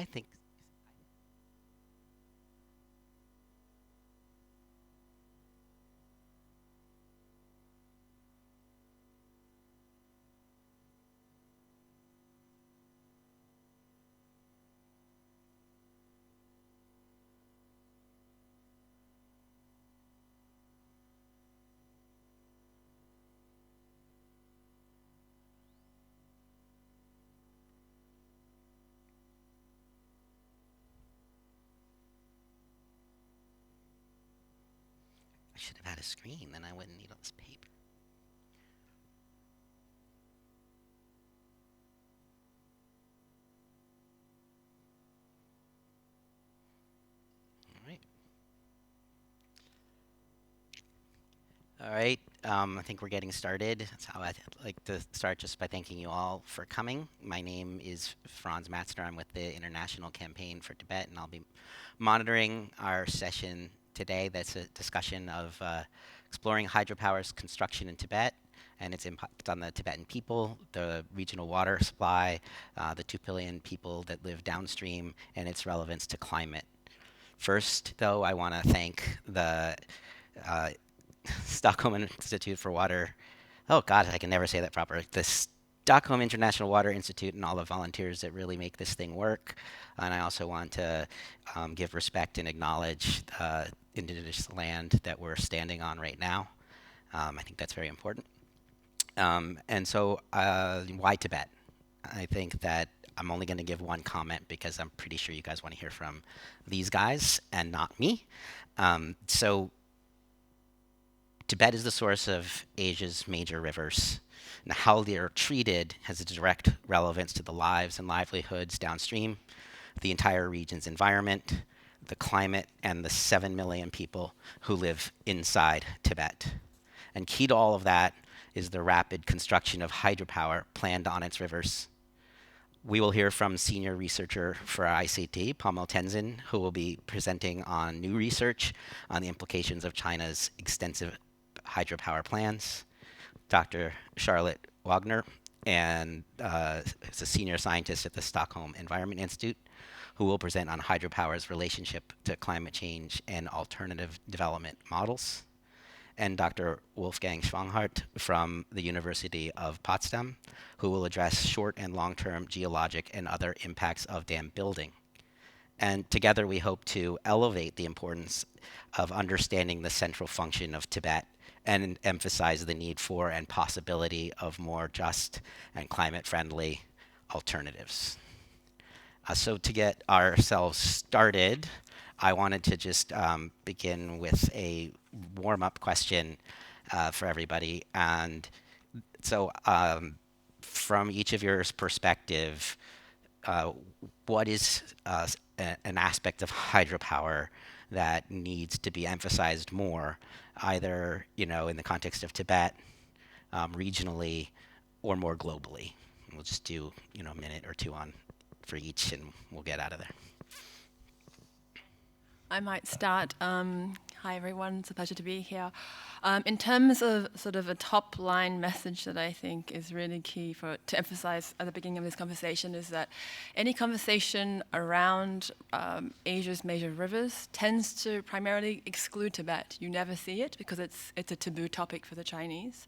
I think I should have had a screen, then I wouldn't need all this paper. All right. All right. I think we're getting started. So I'd like to start just by thanking you all for coming. My name is Franz Matzner. I'm with the International Campaign for Tibet, and I'll be monitoring our session today. That's a discussion of exploring hydropower's construction in Tibet and its impact on the Tibetan people, the regional water supply, the 2 billion people that live downstream, and its relevance to climate. First, though, I want to thank the uh, Stockholm Institute for Water. Oh God, I can never say that proper. The Stockholm International Water Institute and all the volunteers that really make this thing work. And I also want to give respect and acknowledge indigenous land that we're standing on right now. I think that's very important. And so, why Tibet? I think that I'm only going to give one comment because I'm pretty sure you guys want to hear from these guys and not me. So Tibet is the source of Asia's major rivers. And how they are treated has a direct relevance to the lives and livelihoods downstream, the entire region's environment, the climate, and the 7 million people who live inside Tibet. And key to all of that is the rapid construction of hydropower planned on its rivers. We will hear from senior researcher for ICT, Palmo Tenzin, who will be presenting on new research on the implications of China's extensive hydropower plans. Dr. Charlotte Wagner, and is a senior scientist at the Stockholm Environment Institute, who will present on hydropower's relationship to climate change and alternative development models. And Dr. Wolfgang Schwanghart from the University of Potsdam, who will address short and long-term geologic and other impacts of dam building. And together we hope to elevate the importance of understanding the central function of Tibet and emphasize the need for and possibility of more just and climate-friendly alternatives. So to get ourselves started, I wanted to just begin with a warm-up question for everybody. And so from each of yours perspective, what is an aspect of hydropower that needs to be emphasized more, either in the context of Tibet, regionally, or more globally? And we'll just do a minute or two on for each, and we'll get out of there. I might start. Hi, everyone. It's a pleasure to be here. In terms of sort of a top-line message that I think is really key to emphasize at the beginning of this conversation is that any conversation around Asia's major rivers tends to primarily exclude Tibet. You never see it because it's a taboo topic for the Chinese.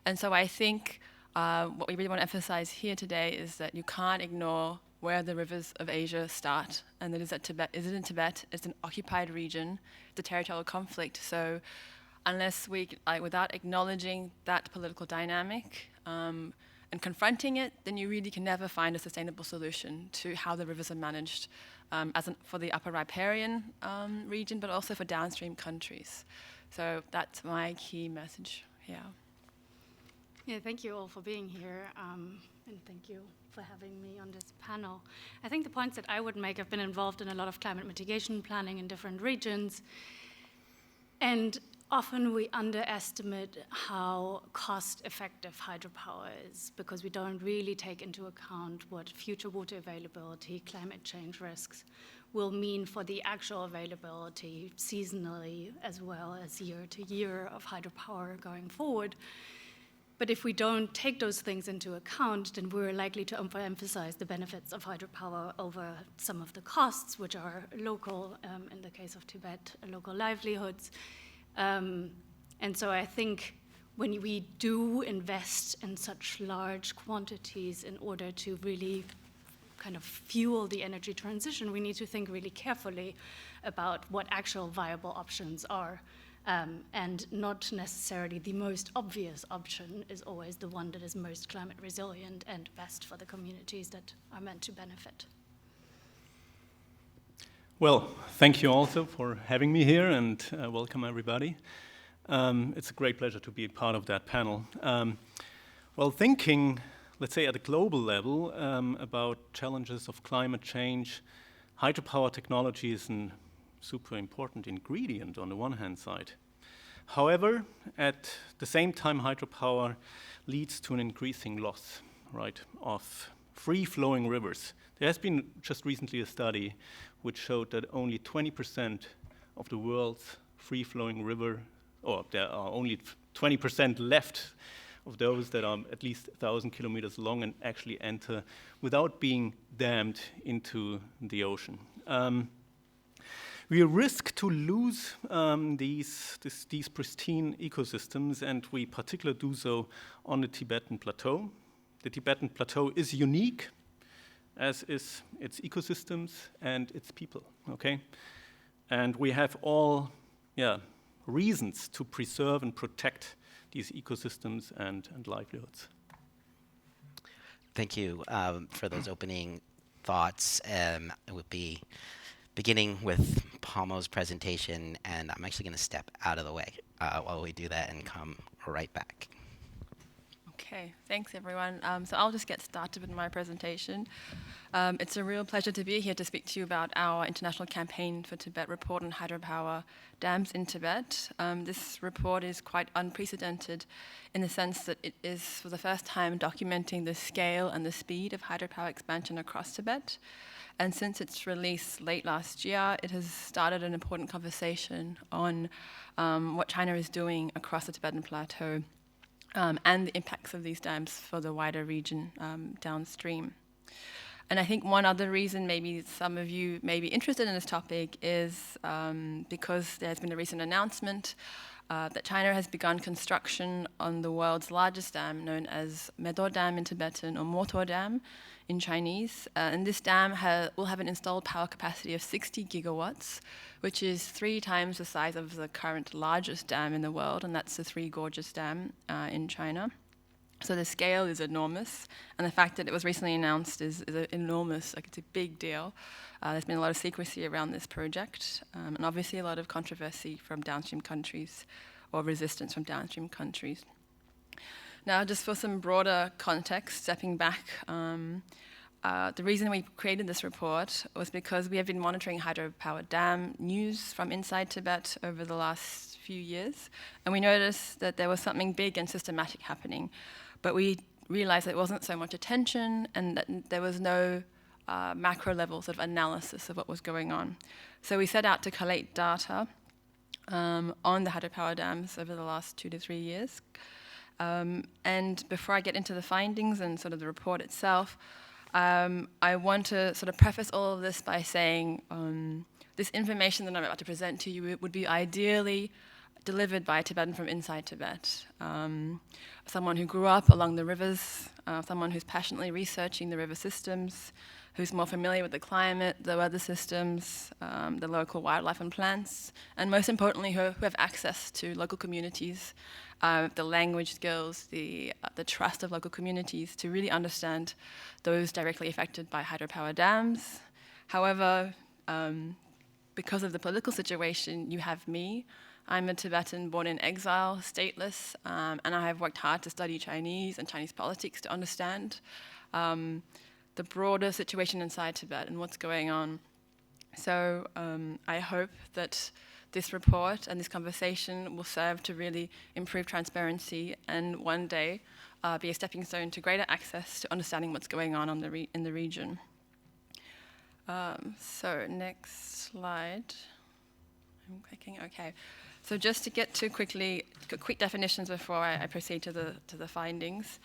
And so I think what we really want to emphasize here today is that you can't ignore where the rivers of Asia start, and that is at Tibet. Is it in Tibet? It's an occupied region. It's a territorial conflict. So, unless without acknowledging that political dynamic and confronting it, then you really can never find a sustainable solution to how the rivers are managed, for the upper riparian region, but also for downstream countries. So that's my key message. Yeah, thank you all for being here, and thank you for having me on this panel. I think the points that I would make, I've been involved in a lot of climate mitigation planning in different regions, and often we underestimate how cost-effective hydropower is because we don't really take into account what future water availability, climate change risks will mean for the actual availability seasonally as well as year to year of hydropower going forward. But if we don't take those things into account, then we're likely to overemphasize the benefits of hydropower over some of the costs, which are local, in the case of Tibet, local livelihoods. And so I think when we do invest in such large quantities in order to really kind of fuel the energy transition, we need to think really carefully about what actual viable options are. And not necessarily the most obvious option is always the one that is most climate resilient and best for the communities that are meant to benefit. Well, thank you also for having me here, and welcome everybody. It's a great pleasure to be a part of that panel. Well, thinking, let's say at a global level, about challenges of climate change, hydropower technology is an super important ingredient on the one hand side. However, at the same time, hydropower leads to an increasing loss, right, of free-flowing rivers. There has been just recently a study which showed that only 20% of the world's free-flowing river, or there are only 20% left of those that are at least 1,000 kilometers long and actually enter without being dammed into the ocean. We risk to lose these pristine ecosystems, and we particularly do so on the Tibetan plateau. The Tibetan plateau is unique, as is its ecosystems and its people, okay? And we have all reasons to preserve and protect these ecosystems and livelihoods. Thank you for those opening thoughts. It would be beginning with Palmo's presentation, and I'm actually going to step out of the way while we do that and come right back. Okay, thanks everyone. So I'll just get started with my presentation. It's a real pleasure to be here to speak to you about our International Campaign for Tibet report on hydropower dams in Tibet. This report is quite unprecedented in the sense that it is for the first time documenting the scale and the speed of hydropower expansion across Tibet. And since its release late last year, it has started an important conversation on what China is doing across the Tibetan Plateau and the impacts of these dams for the wider region downstream. And I think one other reason maybe some of you may be interested in this topic is because there's been a recent announcement that China has begun construction on the world's largest dam, known as Medo Dam in Tibetan, or Moto Dam in Chinese. And this dam will have an installed power capacity of 60 gigawatts, which is 3 times the size of the current largest dam in the world, and that's the Three Gorges Dam in China. So the scale is enormous, and the fact that it was recently announced is enormous, like it's a big deal. There's been a lot of secrecy around this project, and obviously a lot of controversy from downstream countries, or resistance from downstream countries. Now, just for some broader context, stepping back, the reason we created this report was because we have been monitoring hydropower dam news from inside Tibet over the last few years, and we noticed that there was something big and systematic happening. But we realized that it wasn't so much attention and that there was no macro levels of analysis of what was going on. So we set out to collate data on the hydropower dams over the last 2 to 3 years. And before I get into the findings and sort of the report itself, I want to sort of preface all of this by saying this information that I'm about to present to you would be ideally delivered by a Tibetan from inside Tibet, someone who grew up along the rivers, someone who's passionately researching the river systems, who's more familiar with the climate, the weather systems, the local wildlife and plants, and most importantly, who have access to local communities, the language skills, the trust of local communities to really understand those directly affected by hydropower dams. However, because of the political situation, you have me. I'm a Tibetan born in exile, stateless, and I have worked hard to study Chinese and Chinese politics to understand the broader situation inside Tibet and what's going on. So I hope that this report and this conversation will serve to really improve transparency and one day be a stepping stone to greater access to understanding what's going on in the region. So next slide. I'm clicking, okay. So just to get to quick definitions before I proceed to the findings.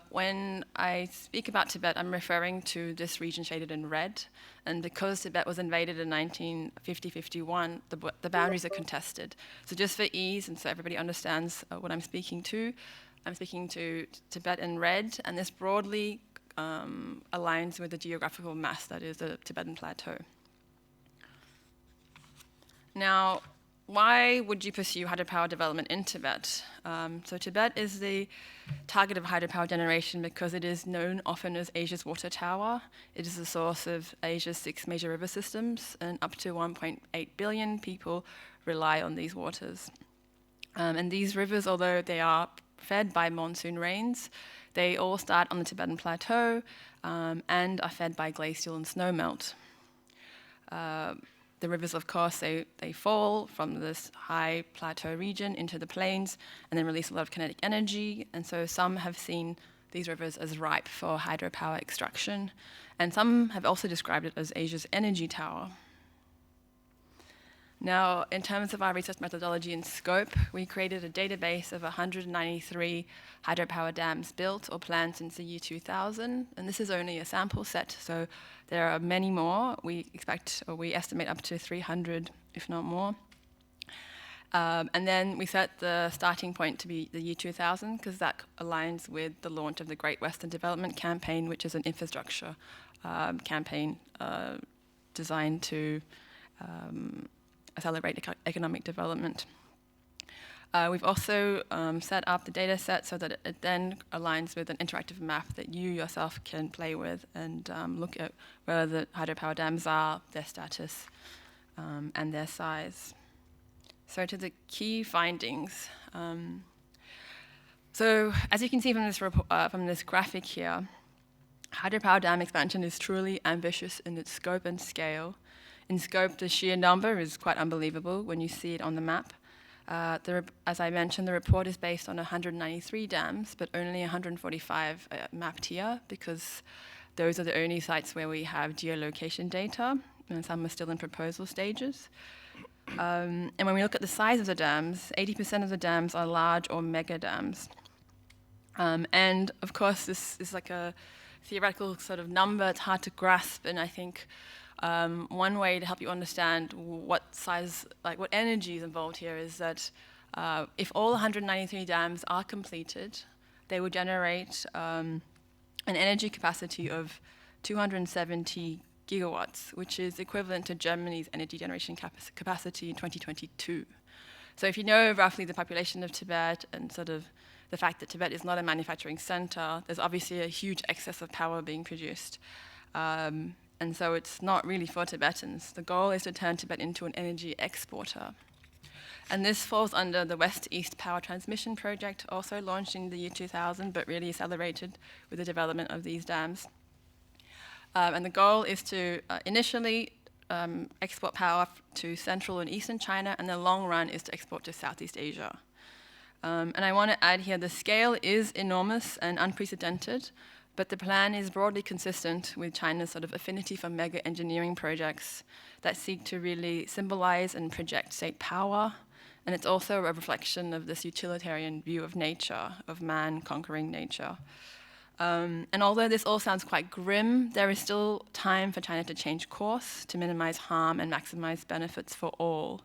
When I speak about Tibet, I'm referring to this region shaded in red. And because Tibet was invaded in 1950-51, the boundaries are contested. So just for ease, and so everybody understands what I'm speaking to Tibet in red, and this broadly aligns with the geographical mass that is the Tibetan Plateau. Now, why would you pursue hydropower development in Tibet? So Tibet is the target of hydropower generation because it is known often as Asia's water tower. It is the source of Asia's 6 major river systems, and up to 1.8 billion people rely on these waters. And these rivers, although they are fed by monsoon rains, they all start on the Tibetan Plateau and are fed by glacial and snowmelt. The rivers, of course, they fall from this high plateau region into the plains and then release a lot of kinetic energy. And so some have seen these rivers as ripe for hydropower extraction. And some have also described it as Asia's energy tower. Now, in terms of our research methodology and scope, we created a database of 193 hydropower dams built or planned since the year 2000, and this is only a sample set, so there are many more. We estimate up to 300, if not more. And then we set the starting point to be the year 2000, because that aligns with the launch of the Great Western Development Campaign, which is an infrastructure campaign designed to accelerate economic development. We've also set up the data set so that it then aligns with an interactive map that you yourself can play with and look at where the hydropower dams are, their status, and their size. So to the key findings. So as you can see from this graphic here, hydropower dam expansion is truly ambitious in its scope and scale. In scope, the sheer number is quite unbelievable when you see it on the map. As I mentioned, the report is based on 193 dams, but only 145 mapped here, because those are the only sites where we have geolocation data, and some are still in proposal stages. And when we look at the size of the dams, 80% of the dams are large or mega dams. And of course, this is like a theoretical sort of number. It's hard to grasp, and I think one way to help you understand what size, what energy is involved here is that if all 193 dams are completed, they will generate an energy capacity of 270 gigawatts, which is equivalent to Germany's energy generation capacity in 2022. So if you know roughly the population of Tibet and sort of the fact that Tibet is not a manufacturing center, there's obviously a huge excess of power being produced. And so it's not really for Tibetans. The goal is to turn Tibet into an energy exporter. And this falls under the West-East Power Transmission Project, also launched in the year 2000, but really accelerated with the development of these dams. And the goal is to initially export power to central and eastern China, and the long run is to export to Southeast Asia. And I want to add here, the scale is enormous and unprecedented, but the plan is broadly consistent with China's sort of affinity for mega engineering projects that seek to really symbolize and project state power. And it's also a reflection of this utilitarian view of nature, of man conquering nature. And although this all sounds quite grim, there is still time for China to change course, to minimize harm and maximize benefits for all.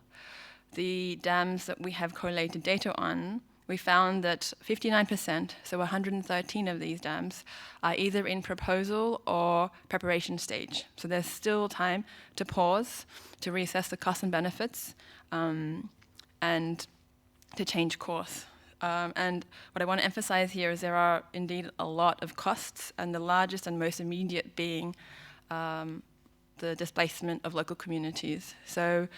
The dams that we have correlated data on, we found that 59%, so 113 of these dams, are either in proposal or preparation stage. So there's still time to pause, to reassess the costs and benefits, and to change course. And what I want to emphasize here is there are indeed a lot of costs, and the largest and most immediate being the displacement of local communities. So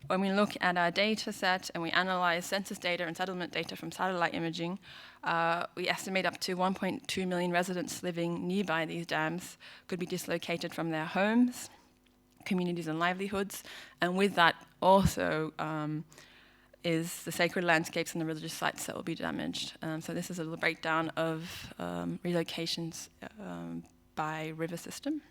when we look at our data set and we analyze census data and settlement data from satellite imaging, we estimate up to 1.2 million residents living nearby these dams could be dislocated from their homes, communities and livelihoods, and with that also is the sacred landscapes and the religious sites that will be damaged. So this is a little breakdown of relocations by river system.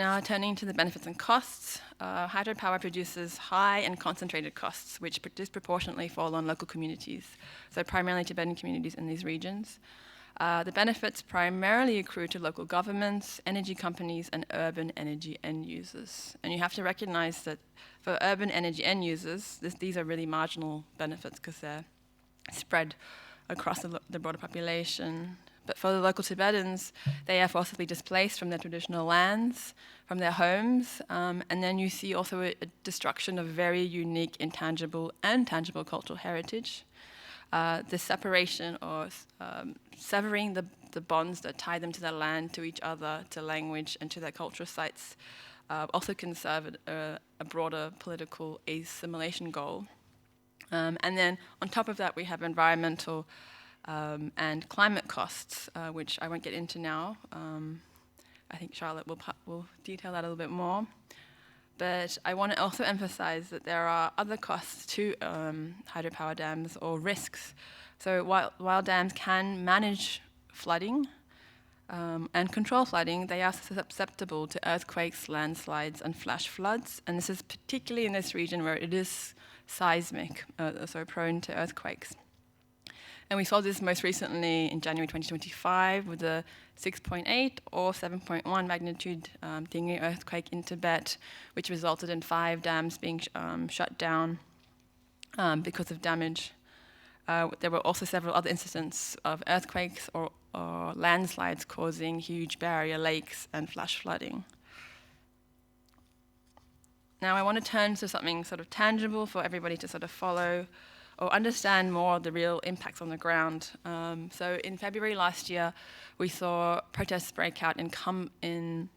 Now, turning to the benefits and costs, hydropower produces high and concentrated costs, which disproportionately fall on local communities, so primarily Tibetan communities in these regions. The benefits primarily accrue to local governments, energy companies, and urban energy end users. And you have to recognize that for urban energy end users, these are really marginal benefits because they're spread across the broader population. But for the local Tibetans, they are forcibly displaced from their traditional lands, from their homes, and then you see also a destruction of very unique, intangible, and tangible cultural heritage. The separation or severing the bonds that tie them to their land, to each other, to language, and to their cultural sites also can serve a broader political assimilation goal. And then on top of that, we have environmental and climate costs, which I won't get into now. I think Charlotte will detail that a little bit more. But I want to also emphasize that there are other costs to hydropower dams or risks. So while dams can manage flooding and control flooding, they are susceptible to earthquakes, landslides, and flash floods. And this is particularly in this region where it is seismic, so prone to earthquakes. And we saw this most recently in January 2025 with a 6.8 or 7.1 magnitude Dingyi earthquake in Tibet, which resulted in 5 dams being shut down because of damage. There were also several other incidents of earthquakes or landslides causing huge barrier lakes and flash flooding. Now I want to turn to something sort of tangible for everybody to sort of follow or understand more of the real impacts on the ground. So in February last year, we saw protests break out in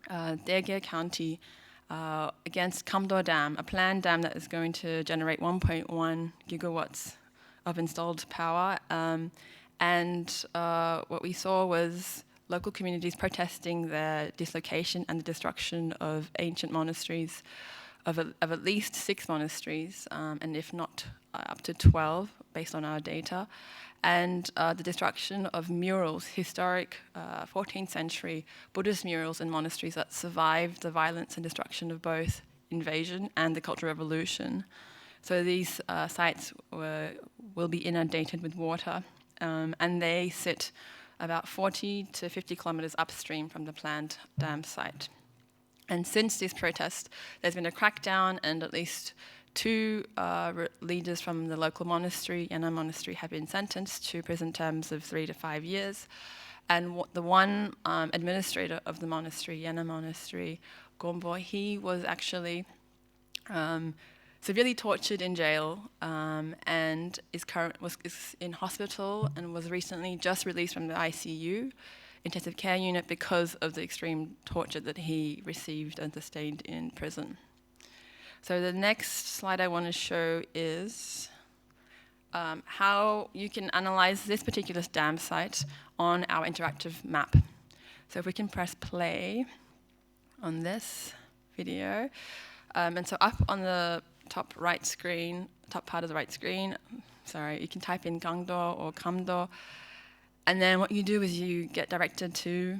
Daegye County against Kamdo Dam, a planned dam that is going to generate 1.1 gigawatts of installed power. And what we saw was local communities protesting the dislocation and the destruction of ancient monasteries, of at least 6 monasteries, and if not up to 12, based on our data, and the destruction of murals, historic 14th century Buddhist murals in monasteries that survived the violence and destruction of both invasion and the Cultural Revolution. So these sites will be inundated with water, and they sit about 40 to 50 kilometers upstream from the planned dam site. And since this protest, there's been a crackdown, and at least 2 leaders from the local monastery, Yana Monastery, have been sentenced to prison terms of 3 to 5 years. And the one administrator of the monastery, Yana Monastery, Gombo, he was actually severely tortured in jail and is in hospital and was recently just released from the ICU, intensive care unit, because of the extreme torture that he received and sustained in prison. So the next slide I want to show is how you can analyze this particular dam site on our interactive map. So if we can press play on this video. And so up on the top right screen, top part of the right screen, sorry, you can type in Gangdo or Kamdo. And then what you do is you get directed to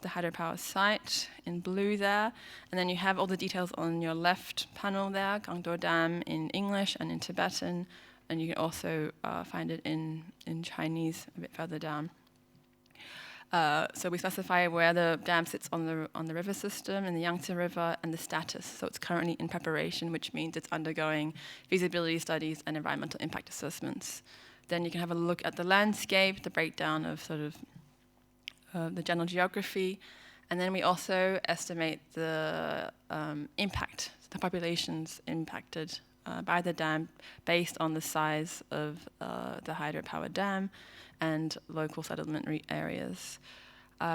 the hydropower site in blue there, and then you have all the details on your left panel there, Gangdo Dam in English and in Tibetan, and you can also find it in Chinese a bit further down. So we specify where the dam sits on the river system, in the Yangtze River, and the status. So it's currently in preparation, which means it's undergoing feasibility studies and environmental impact assessments. Then you can have a look at the landscape, the breakdown of sort of the general geography, and then we also estimate the impact, the populations impacted by the dam based on the size of the hydropower dam and local settlement areas.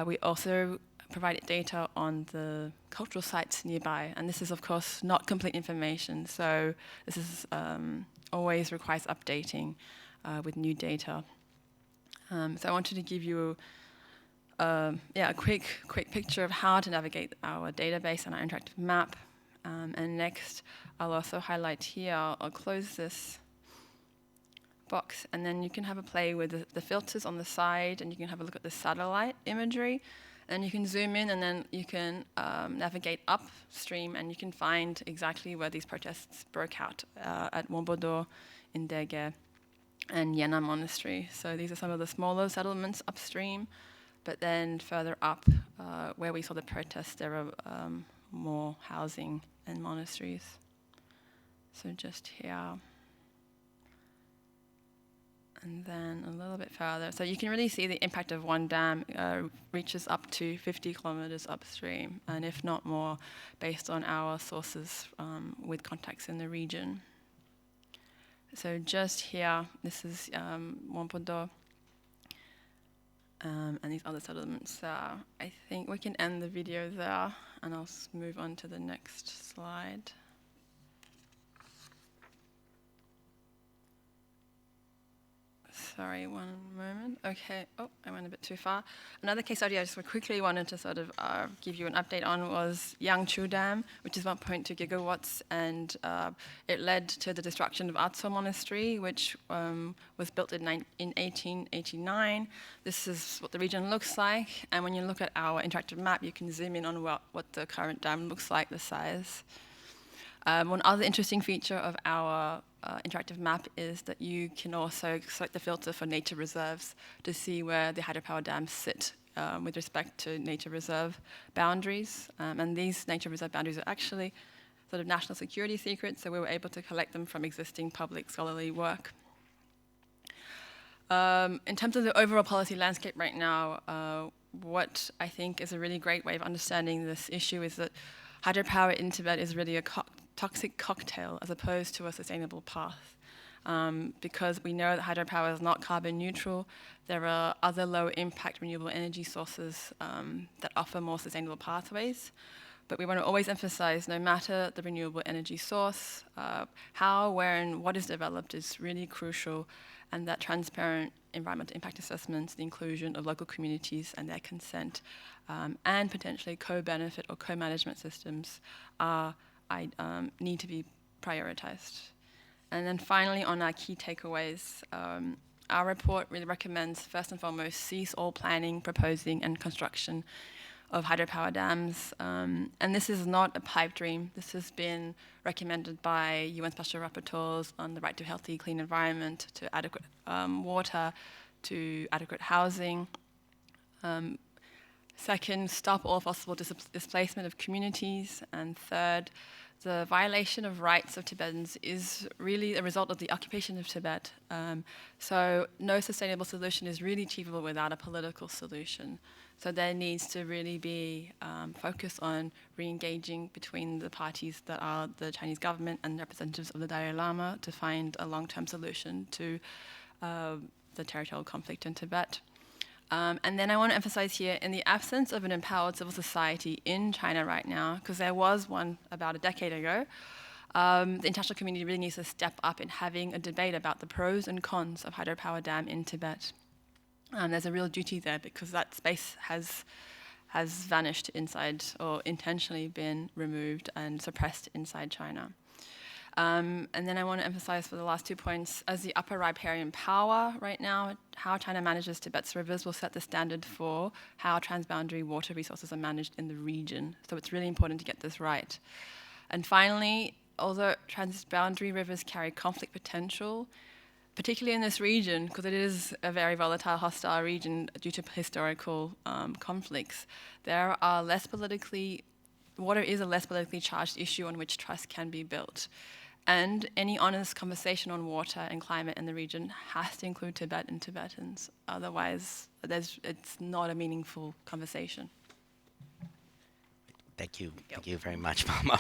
We also provide data on the cultural sites nearby, and this is of course not complete information, so this is always requires updating with new data. So I wanted to give you a quick picture of how to navigate our database and our interactive map. And next, I'll also highlight here, I'll close this box, and then you can have a play with the filters on the side, and you can have a look at the satellite imagery, And you can zoom in, and then you can navigate upstream, and you can find exactly where these protests broke out at Wombodo, in Dege, and Yena Monastery. So these are some of the smaller settlements upstream, but then further up, where we saw the protests, there are more housing and monasteries. So just here. And then a little bit further. So you can really see the impact of one dam reaches up to 50 kilometers upstream, and if not more, based on our sources with contacts in the region. So just here, this is Wompodo, and these other settlements. I think we can end the video there, and I'll move on to the next slide. Sorry, one moment. Okay. Oh, I went a bit too far. Another case study I just quickly wanted to sort of give you an update on was Yangchu Dam, which is 1.2 gigawatts, and it led to the destruction of Atso Monastery, which was built in 1889. This is what the region looks like, and when you look at our interactive map, you can zoom in on what the current dam looks like, the size. One other interesting feature of our interactive map is that you can also select the filter for nature reserves to see where the hydropower dams sit with respect to nature reserve boundaries. And these nature reserve boundaries are actually sort of national security secrets, so we were able to collect them from existing public scholarly work. In terms of the overall policy landscape right now, what I think is a really great way of understanding this issue is that hydropower in Tibet is really a toxic cocktail as opposed to a sustainable path. Because we know that hydropower is not carbon neutral, there are other low impact renewable energy sources that offer more sustainable pathways. But we want to always emphasize, no matter the renewable energy source, how, where, and what is developed is really crucial, and that transparent environmental impact assessments, the inclusion of local communities and their consent, and potentially co-benefit or co-management systems need to be prioritized. And then finally, on our key takeaways, our report really recommends, first and foremost, cease all planning, proposing, and construction of hydropower dams. And this is not a pipe dream. This has been recommended by UN Special Rapporteurs on the right to healthy, clean environment, to adequate water, to adequate housing. Second, stop all possible displacement of communities. And third, the violation of rights of Tibetans is really a result of the occupation of Tibet. So no sustainable solution is really achievable without a political solution. So there needs to really be focus on re-engaging between the parties that are the Chinese government and representatives of the Dalai Lama to find a long-term solution to the territorial conflict in Tibet. And then I want to emphasize here, in the absence of an empowered civil society in China right now, because there was one about a decade ago, the international community really needs to step up in having a debate about the pros and cons of hydropower dam in Tibet. There's a real duty there because that space has vanished inside, or intentionally been removed and suppressed inside China. And then I want to emphasize for the last 2 points, as the upper riparian power right now, how China manages Tibet's rivers will set the standard for how transboundary water resources are managed in the region. So it's really important to get this right. And finally, although transboundary rivers carry conflict potential, particularly in this region, because it is a very volatile, hostile region due to historical conflicts, water is a less politically charged issue on which trust can be built. And any honest conversation on water and climate in the region has to include Tibet and Tibetans. Otherwise, it's not a meaningful conversation. Thank you. Thank you very much, Palmo.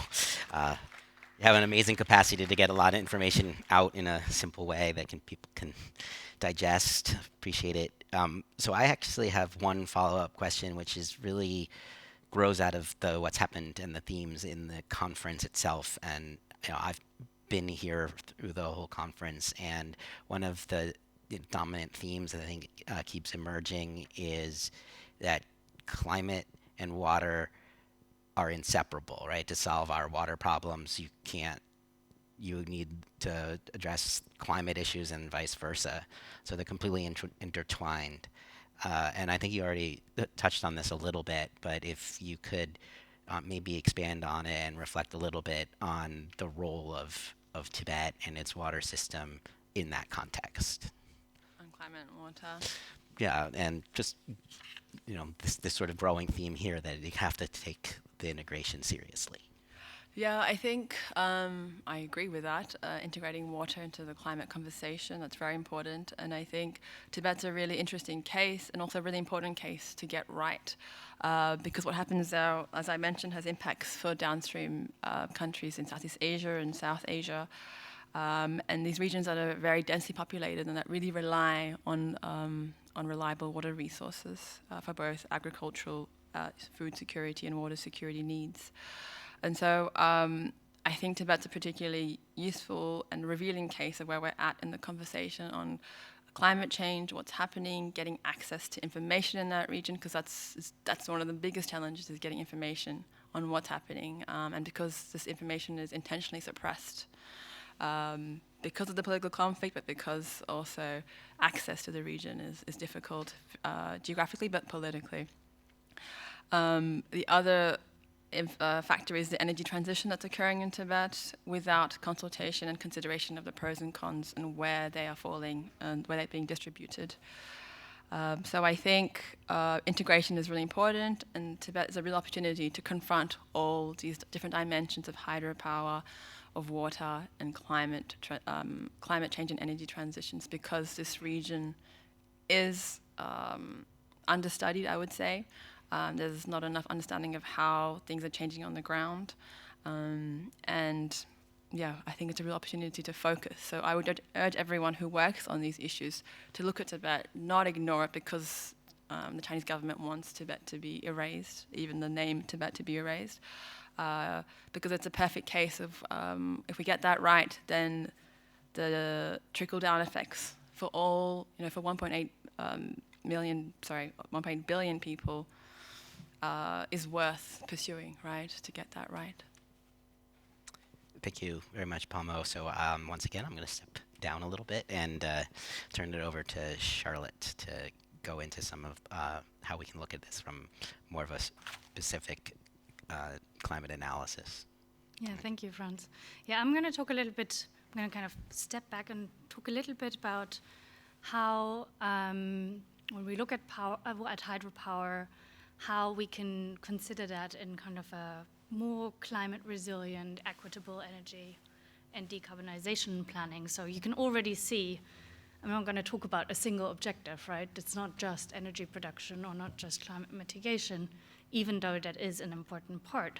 You have an amazing capacity to get a lot of information out in a simple way that people can digest. Appreciate it. So I actually have one follow-up question, which is really grows out of what's happened and the themes in the conference itself. And I've been here through the whole conference, and one of the dominant themes that I think keeps emerging is that climate and water are inseparable, right? To solve our water problems, you need to address climate issues and vice versa. So they're completely intertwined. And I think you already touched on this a little bit, but if you could maybe expand on it and reflect a little bit on the role of Tibet and its water system in that context. On climate and water. Yeah, and just this sort of growing theme here that you have to take the integration seriously. Yeah, I think I agree with that. Integrating water into the climate conversation, that's very important. And I think Tibet's a really interesting case and also a really important case to get right. Because what happens there, as I mentioned, has impacts for downstream countries in Southeast Asia and South Asia. And these regions that are very densely populated and that really rely on reliable water resources for both agricultural, food security and water security needs. And so I think Tibet's a particularly useful and revealing case of where we're at in the conversation on climate change, what's happening, getting access to information in that region, because that's one of the biggest challenges, is getting information on what's happening. And because this information is intentionally suppressed because of the political conflict, but because also access to the region is difficult geographically, but politically. The other factor is the energy transition that's occurring in Tibet without consultation and consideration of the pros and cons and where they are falling and where they're being distributed. So I think integration is really important, and Tibet is a real opportunity to confront all these different dimensions of hydropower, of water, and climate change and energy transitions, because this region is understudied, I would say. There's not enough understanding of how things are changing on the ground. And yeah, I think it's a real opportunity to focus. So I would urge everyone who works on these issues to look at Tibet, not ignore it because the Chinese government wants Tibet to be erased, even the name Tibet to be erased, because it's a perfect case of if we get that right, then the trickle-down effects for all, for 1.8 billion people is worth pursuing, right, to get that right. Thank you very much, Palmo. So once again, I'm going to step down a little bit and turn it over to Charlotte to go into some of how we can look at this from more of a specific climate analysis. Yeah, thank you, Franz. Yeah, I'm going to talk a little bit, I'm going to kind of step back and talk a little bit about how, when we look at hydropower, how we can consider that in kind of a more climate resilient, equitable energy and decarbonization planning. So you can already see, I'm not going to talk about a single objective, right? It's not just energy production or not just climate mitigation, even though that is an important part.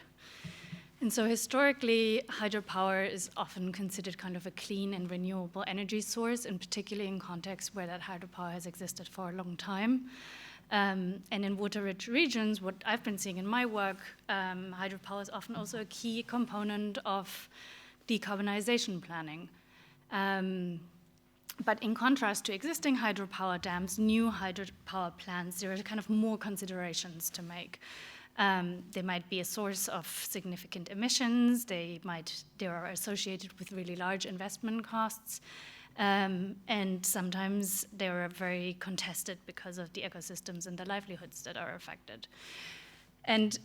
And so historically, hydropower is often considered kind of a clean and renewable energy source, and particularly in contexts where that hydropower has existed for a long time. And in water-rich regions, what I've been seeing in my work, hydropower is often also a key component of decarbonization planning. But in contrast to existing hydropower dams, new hydropower plants, there are kind of more considerations to make. They might be a source of significant emissions. They are associated with really large investment costs. And sometimes they are very contested because of the ecosystems and the livelihoods that are affected. And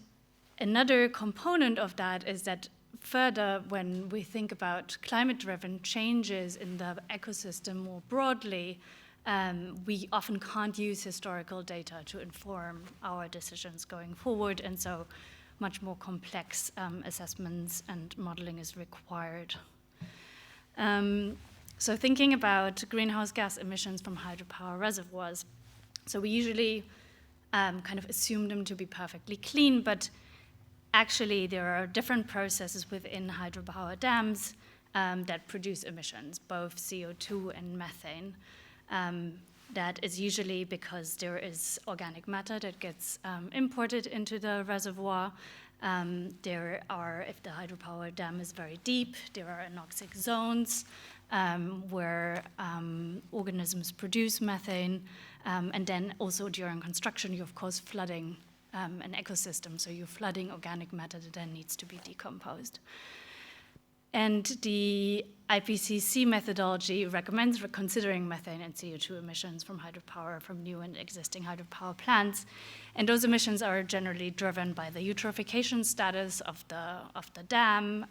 another component of that is that further, when we think about climate-driven changes in the ecosystem more broadly, we often can't use historical data to inform our decisions going forward, and so much more complex assessments and modeling is required. So thinking about greenhouse gas emissions from hydropower reservoirs, so we usually kind of assume them to be perfectly clean, but actually there are different processes within hydropower dams that produce emissions, both CO2 and methane. That is usually because there is organic matter that gets imported into the reservoir. There are, if the hydropower dam is very deep, there are anoxic zones where organisms produce methane. And then also during construction, you're of course flooding an ecosystem. So you're flooding organic matter that then needs to be decomposed. And the IPCC methodology recommends considering methane and CO2 emissions from hydropower from new and existing hydropower plants. And those emissions are generally driven by the eutrophication status of the dam.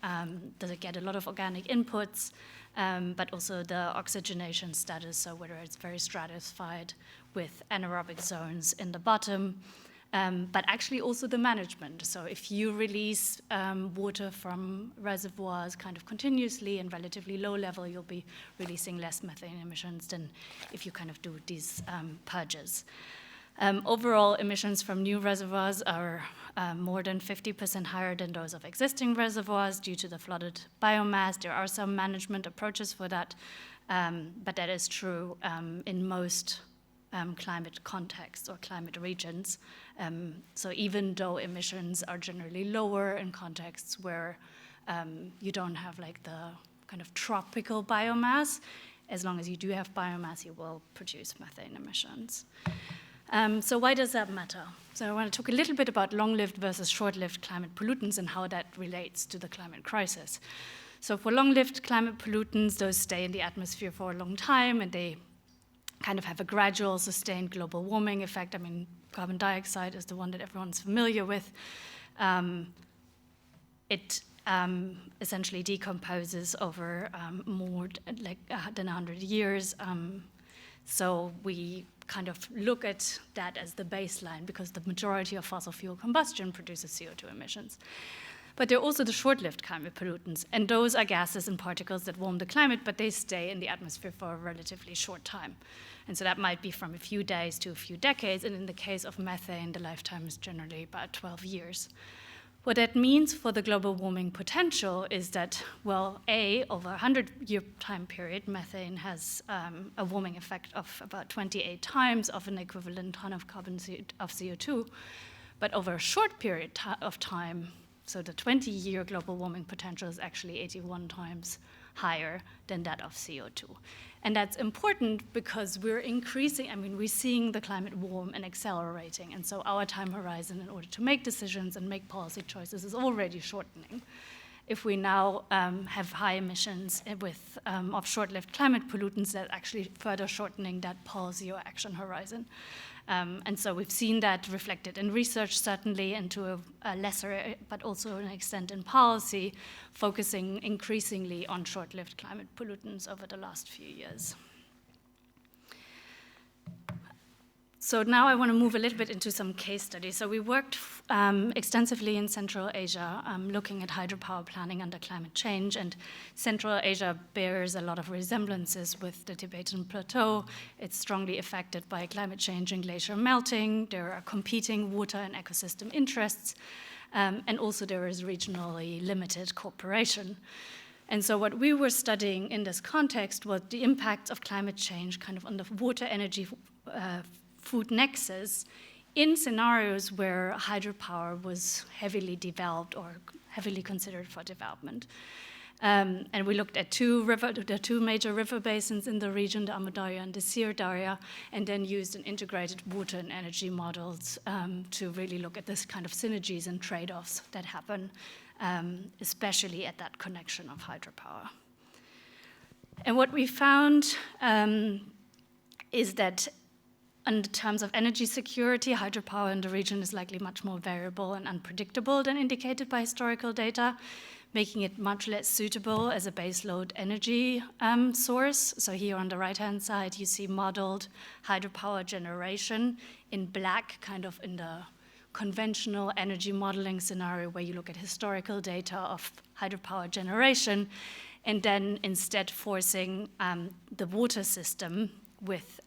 Does it get a lot of organic inputs? But also the oxygenation status, so whether it's very stratified with anaerobic zones in the bottom. But actually also the management. So if you release water from reservoirs kind of continuously and relatively low level, you'll be releasing less methane emissions than if you kind of do these purges. Overall, emissions from new reservoirs are more than 50% higher than those of existing reservoirs due to the flooded biomass. There are some management approaches for that, but that is true in most climate contexts or climate regions. So even though emissions are generally lower in contexts where you don't have like the kind of tropical biomass, as long as you do have biomass, you will produce methane emissions. So why does that matter? So I want to talk a little bit about long-lived versus short-lived climate pollutants and how that relates to the climate crisis. So for long-lived climate pollutants, those stay in the atmosphere for a long time, and they kind of have a gradual, sustained global warming effect. I mean, carbon dioxide is the one that everyone's familiar with. It essentially decomposes over more than 100 years. So we kind of look at that as the baseline because the majority of fossil fuel combustion produces CO2 emissions. But there are also the short-lived climate pollutants, and those are gases and particles that warm the climate, but they stay in the atmosphere for a relatively short time. And so that might be from a few days to a few decades, and in the case of methane, the lifetime is generally about 12 years. What that means for the global warming potential is that, well, over a 100-year time period, methane has a warming effect of about 28 times of an equivalent ton of CO2. But over a short period of time, so the 20-year global warming potential is actually 81 times higher than that of CO2. And that's important because we're seeing the climate warm and accelerating. And so our time horizon in order to make decisions and make policy choices is already shortening. If we now have high emissions of short-lived climate pollutants, that actually further shortening that policy or action horizon. And so we've seen that reflected in research, certainly, and to a lesser, but also an extent in policy, focusing increasingly on short-lived climate pollutants over the last few years. So now I want to move a little bit into some case studies. So we worked extensively in Central Asia, looking at hydropower planning under climate change. And Central Asia bears a lot of resemblances with the Tibetan plateau. It's strongly affected by climate change and glacier melting. There are competing water and ecosystem interests. And also there is regionally limited cooperation. And so what we were studying in this context was the impact of climate change kind of on the water energy food nexus in scenarios where hydropower was heavily developed or heavily considered for development. And we looked at the two major river basins in the region, the Amu Darya and the Sir Darya, and then used an integrated water and energy models to really look at this kind of synergies and trade-offs that happen, especially at that connection of hydropower. And what we found is that in terms of energy security, hydropower in the region is likely much more variable and unpredictable than indicated by historical data, making it much less suitable as a baseload energy source. So here on the right-hand side, you see modeled hydropower generation in black, kind of in the conventional energy modeling scenario where you look at historical data of hydropower generation, and then instead forcing the water system with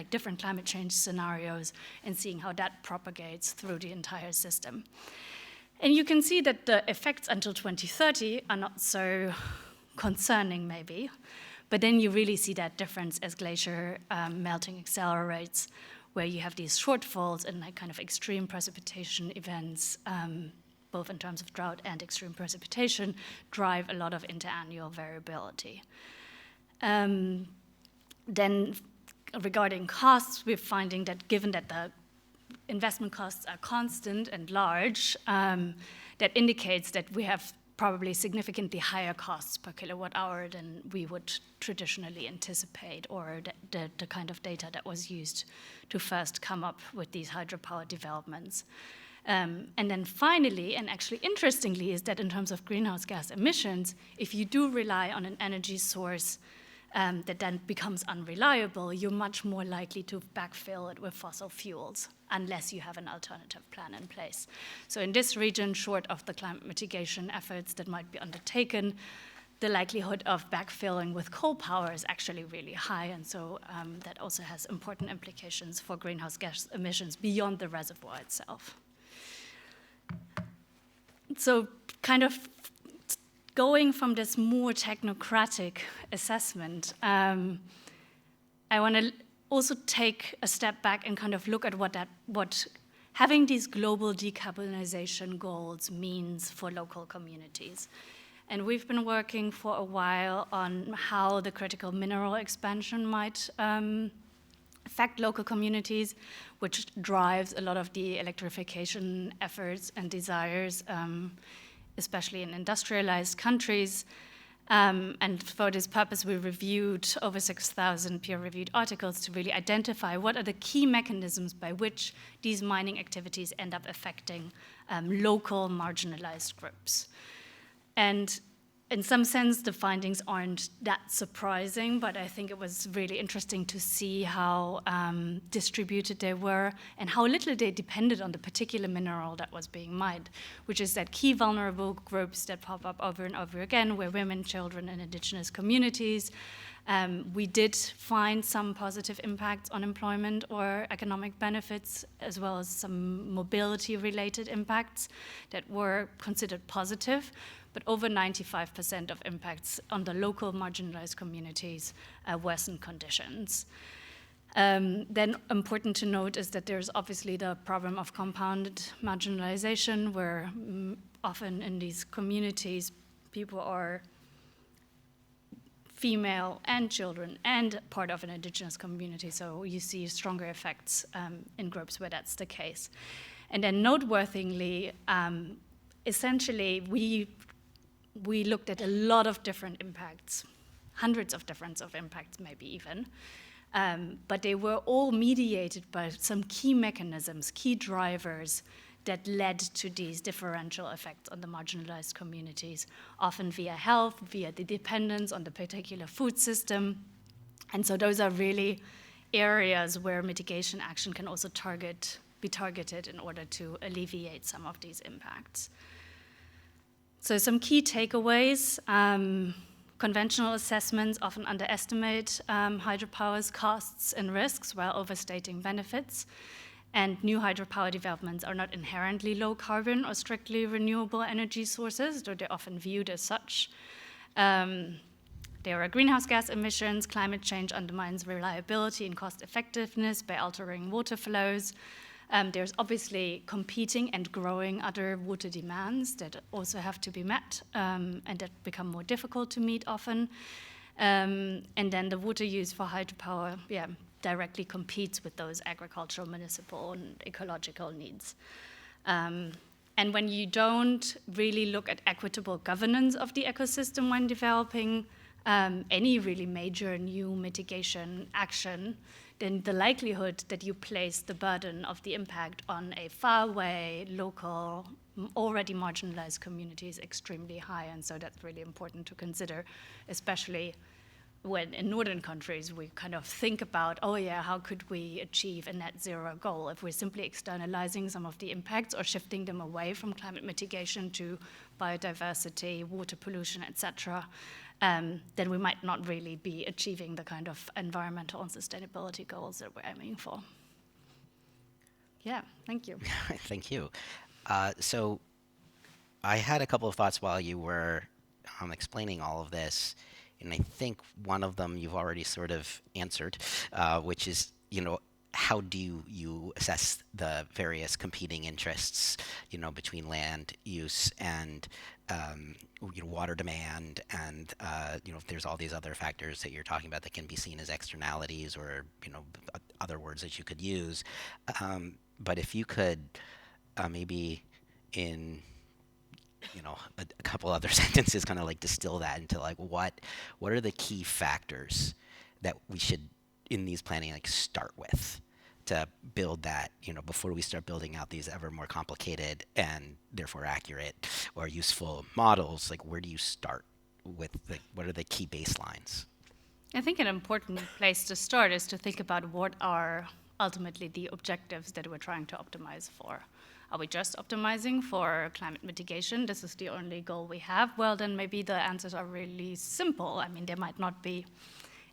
different climate change scenarios and seeing how that propagates through the entire system. And you can see that the effects until 2030 are not so concerning maybe, but then you really see that difference as glacier melting accelerates, where you have these shortfalls and like kind of extreme precipitation events, both in terms of drought and extreme precipitation, drive a lot of interannual variability. Then regarding costs, we're finding that given that the investment costs are constant and large, that indicates that we have probably significantly higher costs per kilowatt hour than we would traditionally anticipate, or the kind of data that was used to first come up with these hydropower developments. And then finally, and actually interestingly, is that in terms of greenhouse gas emissions, if you do rely on an energy source that then becomes unreliable, you're much more likely to backfill it with fossil fuels, unless you have an alternative plan in place. So in this region, short of the climate mitigation efforts that might be undertaken, the likelihood of backfilling with coal power is actually really high, and so that also has important implications for greenhouse gas emissions beyond the reservoir itself. So kind of going from this more technocratic assessment, I want to also take a step back and kind of look at what having these global decarbonization goals means for local communities. And we've been working for a while on how the critical mineral expansion might affect local communities, which drives a lot of the electrification efforts and desires, especially in industrialized countries. And for this purpose, we reviewed over 6,000 peer-reviewed articles to really identify what are the key mechanisms by which these mining activities end up affecting local marginalized groups. And in some sense, the findings aren't that surprising, but I think it was really interesting to see how distributed they were and how little they depended on the particular mineral that was being mined, which is that key vulnerable groups that pop up over and over again were women, children, and indigenous communities. We did find some positive impacts on employment or economic benefits, as well as some mobility-related impacts that were considered positive. But over 95% of impacts on the local marginalized communities worsened conditions. Then important to note is that there's obviously the problem of compounded marginalization, where often in these communities, people are female and children and part of an indigenous community, so you see stronger effects in groups where that's the case. And then noteworthily, essentially, we looked at a lot of different impacts, hundreds of different impacts maybe even, but they were all mediated by some key mechanisms, key drivers that led to these differential effects on the marginalized communities, often via health, via the dependence on the particular food system. And so those are really areas where mitigation action can also be targeted in order to alleviate some of these impacts. So some key takeaways. Conventional assessments often underestimate hydropower's costs and risks while overstating benefits. And new hydropower developments are not inherently low carbon or strictly renewable energy sources, though they're often viewed as such. There are greenhouse gas emissions. Climate change undermines reliability and cost effectiveness by altering water flows. There's obviously competing and growing other water demands that also have to be met and that become more difficult to meet often. And then the water use for hydropower directly competes with those agricultural, municipal, and ecological needs. And when you don't really look at equitable governance of the ecosystem when developing any really major new mitigation action, then the likelihood that you place the burden of the impact on a faraway, local, already marginalized community is extremely high. And so that's really important to consider, especially when in northern countries we kind of think about, how could we achieve a net zero goal? If we're simply externalizing some of the impacts or shifting them away from climate mitigation to biodiversity, water pollution, etc., then we might not really be achieving the kind of environmental and sustainability goals that we're aiming for. Yeah, thank you. Thank you. So I had a couple of thoughts while you were explaining all of this, and I think one of them you've already sort of answered, which is, how do you assess the various competing interests, between land use and water demand, and if there's all these other factors that you're talking about that can be seen as externalities or other words that you could use. But if you could maybe in a couple other sentences kind of like distill that into like what are the key factors that we should in these planning like start with to build that, before we start building out these ever more complicated and therefore accurate or useful models, like where do you start with what are the key baselines? I think an important place to start is to think about what are ultimately the objectives that we're trying to optimize for. Are we just optimizing for climate mitigation? This is the only goal we have. Well, then maybe the answers are really simple. I mean, they might not be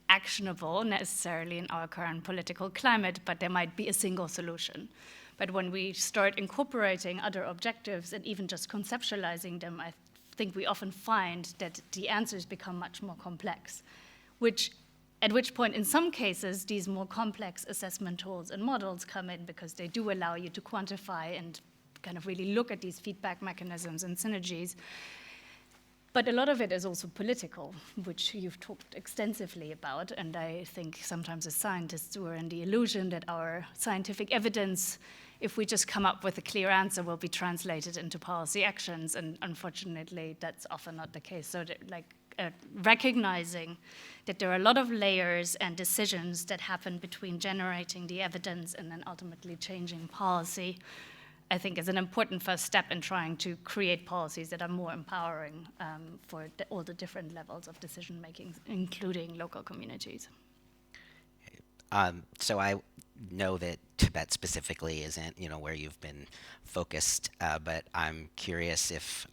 actionable necessarily in our current political climate, but there might be a single solution. But when we start incorporating other objectives and even just conceptualizing them, I think we often find that the answers become much more complex, at which point, in some cases, these more complex assessment tools and models come in because they do allow you to quantify and kind of really look at these feedback mechanisms and synergies. But a lot of it is also political, which you've talked extensively about, and I think sometimes as scientists we're in the illusion that our scientific evidence, if we just come up with a clear answer, will be translated into policy actions, and unfortunately that's often not the case. So recognizing that there are a lot of layers and decisions that happen between generating the evidence and then ultimately changing policy, I think is an important first step in trying to create policies that are more empowering for all the different levels of decision making, including local communities. So I know that Tibet specifically isn't, where you've been focused, but I'm curious if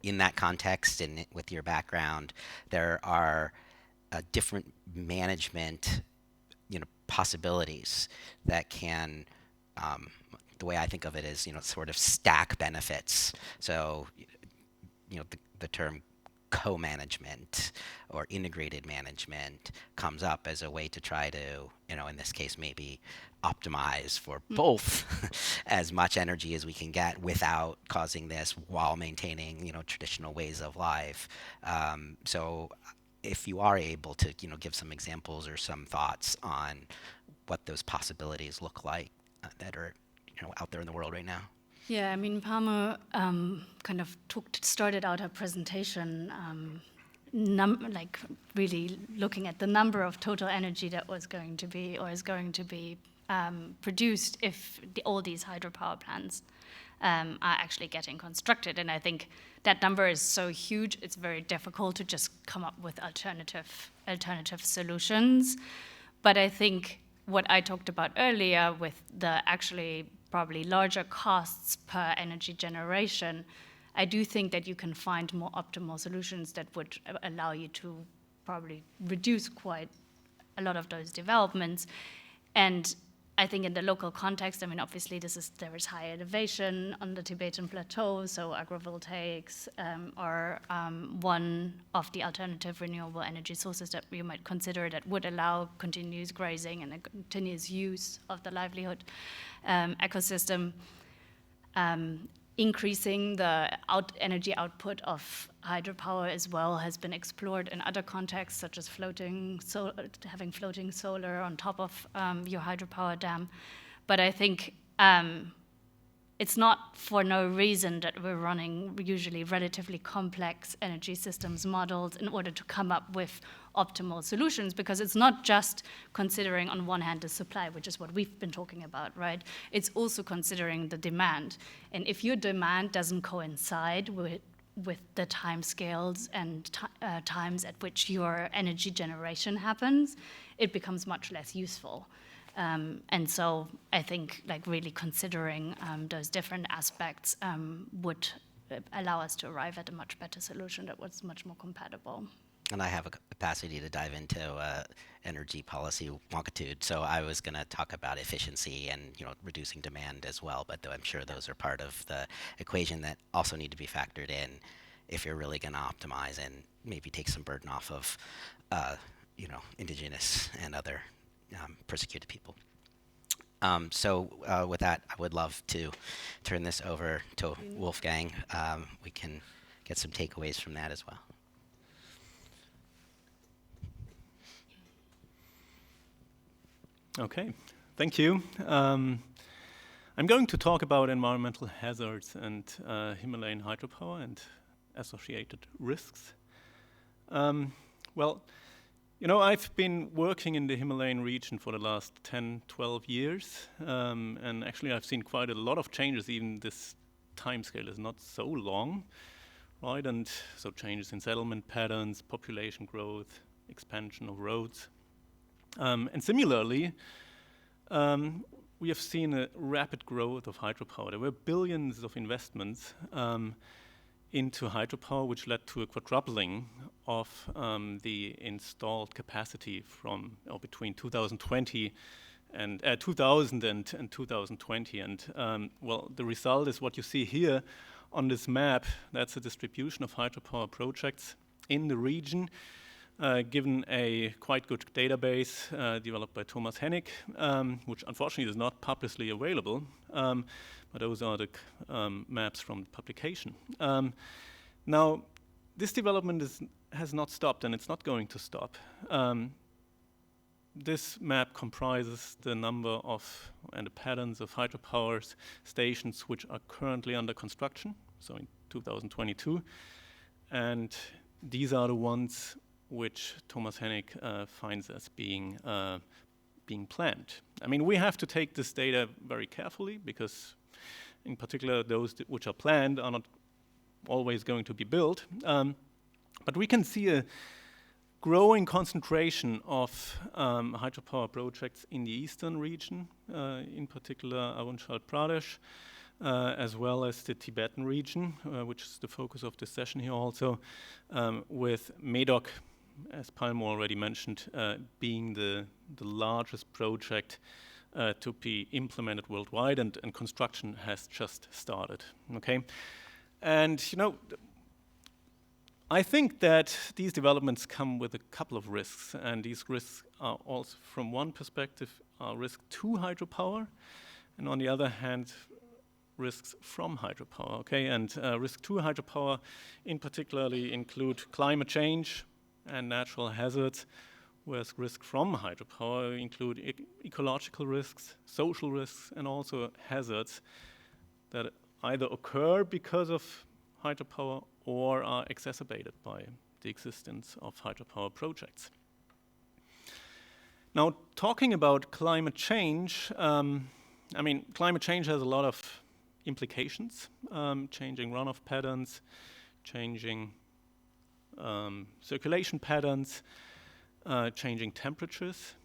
in that context and with your background, there are different management, possibilities that can, the way I think of it is, sort of stack benefits. So, the term co-management or integrated management comes up as a way to try to, in this case, maybe optimize for both as much energy as we can get without causing this while maintaining, traditional ways of life. So if you are able to, give some examples or some thoughts on what those possibilities look like that are, out there in the world right now. Yeah, I mean, Palmo kind of started out her presentation really looking at the number of total energy that was going to be or is going to be produced if all these hydropower plants are actually getting constructed. And I think that number is so huge, it's very difficult to just come up with alternative solutions. But I think what I talked about earlier with the actually probably larger costs per energy generation, I do think that you can find more optimal solutions that would allow you to probably reduce quite a lot of those developments. And I think in the local context, I mean, obviously there is high elevation on the Tibetan plateau, so agrivoltaics are one of the alternative renewable energy sources that you might consider that would allow continuous grazing and a continuous use of the livelihood ecosystem. Increasing the energy output of hydropower as well has been explored in other contexts, such as having floating solar on top of your hydropower dam. But I think it's not for no reason that we're running usually relatively complex energy systems models in order to come up with optimal solutions, because it's not just considering on one hand the supply, which is what we've been talking about, right? It's also considering the demand. And if your demand doesn't coincide with the time scales and times at which your energy generation happens, it becomes much less useful. And so I think really considering those different aspects would allow us to arrive at a much better solution that was much more compatible. And I have a capacity to dive into energy policy longitude, so I was going to talk about efficiency and reducing demand as well. But I'm sure those are part of the equation that also need to be factored in if you're really going to optimize and maybe take some burden off of indigenous and other persecuted people. So with that, I would love to turn this over to Wolfgang. We can get some takeaways from that as well. Okay, thank you. I'm going to talk about environmental hazards and Himalayan hydropower and associated risks. Well, you know, I've been working in the Himalayan region for the last 10, 12 years, and actually I've seen quite a lot of changes. Even this time scale is not so long, right? And so changes in settlement patterns, population growth, expansion of roads. And similarly, we have seen a rapid growth of hydropower. There were billions of investments into hydropower, which led to a quadrupling of the installed capacity from between 2020 and 2000 and 2020. And well, the result is what you see here on this map. That's a distribution of hydropower projects in the region, given a quite good database developed by Thomas Hennig, which unfortunately is not publicly available, but those are the maps from the publication. Now, this development has not stopped, and it's not going to stop. This map comprises the number of and the patterns of hydropower stations which are currently under construction, so in 2022, and these are the ones which Thomas Hennig finds as being planned. I mean, we have to take this data very carefully because, in particular, those which are planned are not always going to be built. But we can see a growing concentration of hydropower projects in the eastern region, in particular Arunachal Pradesh, as well as the Tibetan region, which is the focus of this session here also, with MEDOC, as Palmo already mentioned, being the largest project to be implemented worldwide, and construction has just started, okay? And, you know, I think that these developments come with a couple of risks, and these risks are also, from one perspective, are risk to hydropower, and on the other hand, risks from hydropower, okay? And risk to hydropower in particularly include climate change and natural hazards, whereas risk from hydropower include ecological risks, social risks, and also hazards that either occur because of hydropower or are exacerbated by the existence of hydropower projects. Now, talking about climate change, I mean, climate change has a lot of implications, changing runoff patterns, changing circulation patterns, changing temperatures,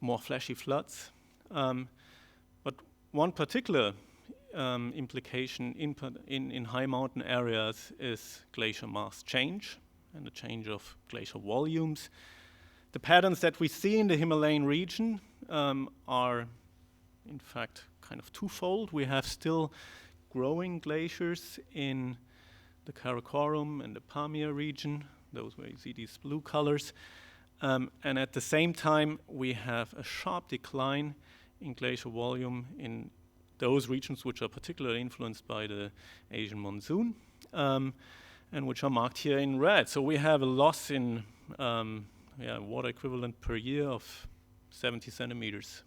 more flashy floods. But one particular implication in high mountain areas is glacier mass change and the change of glacial volumes. The patterns that we see in the Himalayan region are, in fact, kind of twofold. We have still growing glaciers in the Karakoram and the Pamir region, those where you see these blue colors. And at the same time, we have a sharp decline in glacial volume in those regions which are particularly influenced by the Asian monsoon, and which are marked here in red. So we have a loss in water equivalent per year of 70 centimeters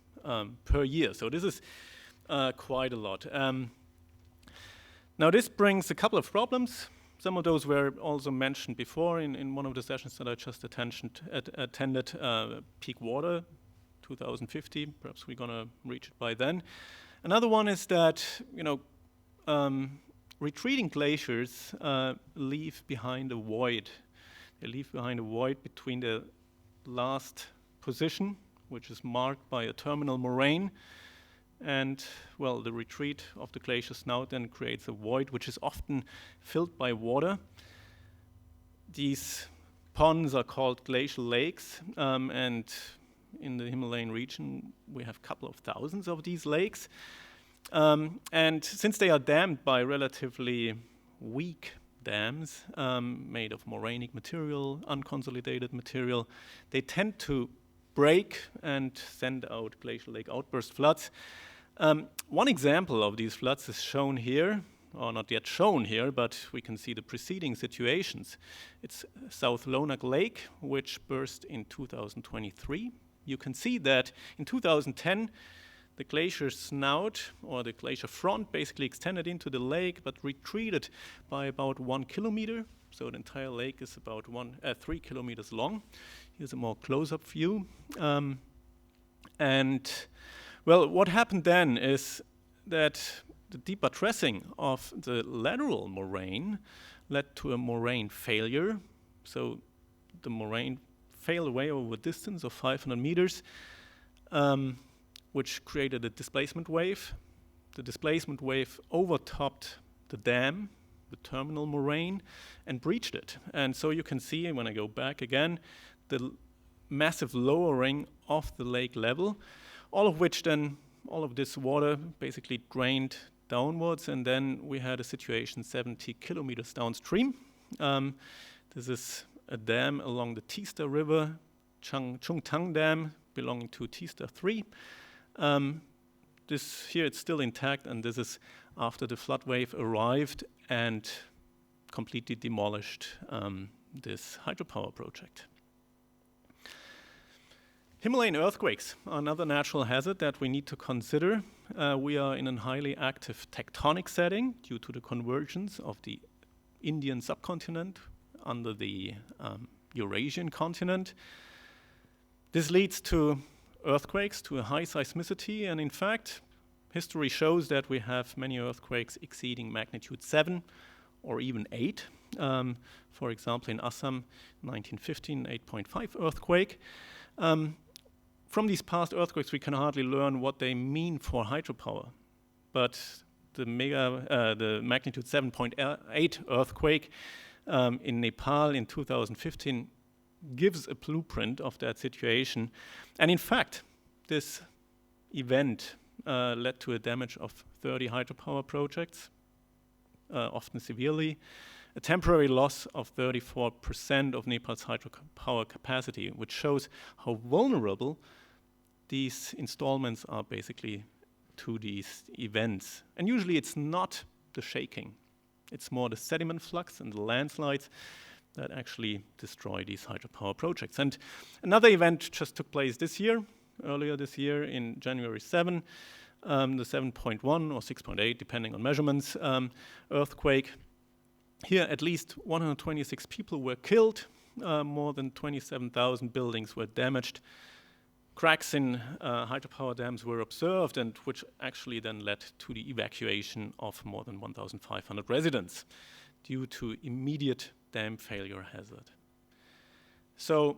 per year. So this is quite a lot. Now this brings a couple of problems. Some of those were also mentioned before in one of the sessions that I just attended, peak water, 2050, perhaps we're gonna reach it by then. Another one is that, you know, retreating glaciers leave behind a void. They leave behind a void between the last position, which is marked by a terminal moraine, and, well, the retreat of the glacier snout then creates a void which is often filled by water. These ponds are called glacial lakes, and in the Himalayan region we have a couple of thousands of these lakes. And since they are dammed by relatively weak dams made of morainic material, unconsolidated material, they tend to break and send out glacial lake outburst floods. One example of these floods is shown here, or not yet shown here, but we can see the preceding situations. It's South Lonak Lake, which burst in 2023. You can see that in 2010, the glacier snout, or the glacier front, basically extended into the lake, but retreated by about 1 kilometer. So the entire lake is about 3 kilometers long. Here's a more close-up view. And, well, what happened then is that the debuttressing of the lateral moraine led to a moraine failure. So the moraine failed away over a distance of 500 meters, which created a displacement wave. The displacement wave overtopped the dam, the terminal moraine, and breached it. And so you can see, when I go back again, the massive lowering of the lake level, all of this water basically drained downwards, and then we had a situation 70 kilometers downstream. This is a dam along the Tista River, Chungtang Dam, belonging to Tista 3. This here, it's still intact, and this is after the flood wave arrived and completely demolished this hydropower project. Himalayan earthquakes are another natural hazard that we need to consider. We are in a highly active tectonic setting due to the convergence of the Indian subcontinent under the Eurasian continent. This leads to earthquakes, to a high seismicity, and in fact, history shows that we have many earthquakes exceeding magnitude 7 or even 8. For example, in Assam, 1915, 8.5 earthquake. From these past earthquakes, we can hardly learn what they mean for hydropower. But the magnitude 7.8 earthquake in Nepal in 2015 gives a blueprint of that situation. And in fact, this event led to a damage of 30 hydropower projects, often severely, a temporary loss of 34% of Nepal's hydropower capacity, which shows how vulnerable these installments are basically to these events. And usually it's not the shaking, it's more the sediment flux and the landslides that actually destroy these hydropower projects. And another event just took place earlier this year in January 7, the 7.1 or 6.8, depending on measurements, earthquake. Here, at least 126 people were killed, more than 27,000 buildings were damaged. Cracks in hydropower dams were observed, and which actually then led to the evacuation of more than 1,500 residents due to immediate dam failure hazard. So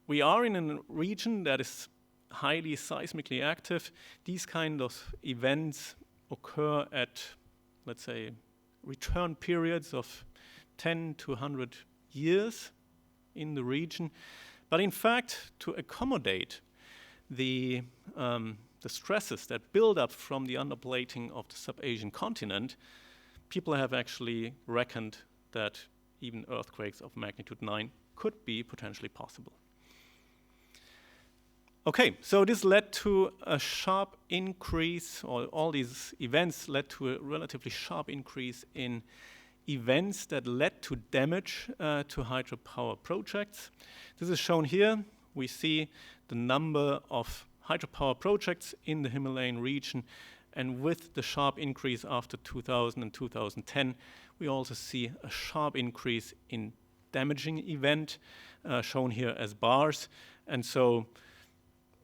we are in a region that is highly seismically active. These kind of events occur at, let's say, return periods of 10 to 100 years in the region. But in fact, to accommodate the stresses that build up from the underplating of the sub-Asian continent, people have actually reckoned that even earthquakes of magnitude 9 could be potentially possible. Okay, so this led to a sharp increase, or all these events led to a relatively sharp increase in events that led to damage to hydropower projects. This is shown here. We see the number of hydropower projects in the Himalayan region, and with the sharp increase after 2000 and 2010, we also see a sharp increase in damaging event, shown here as bars. And so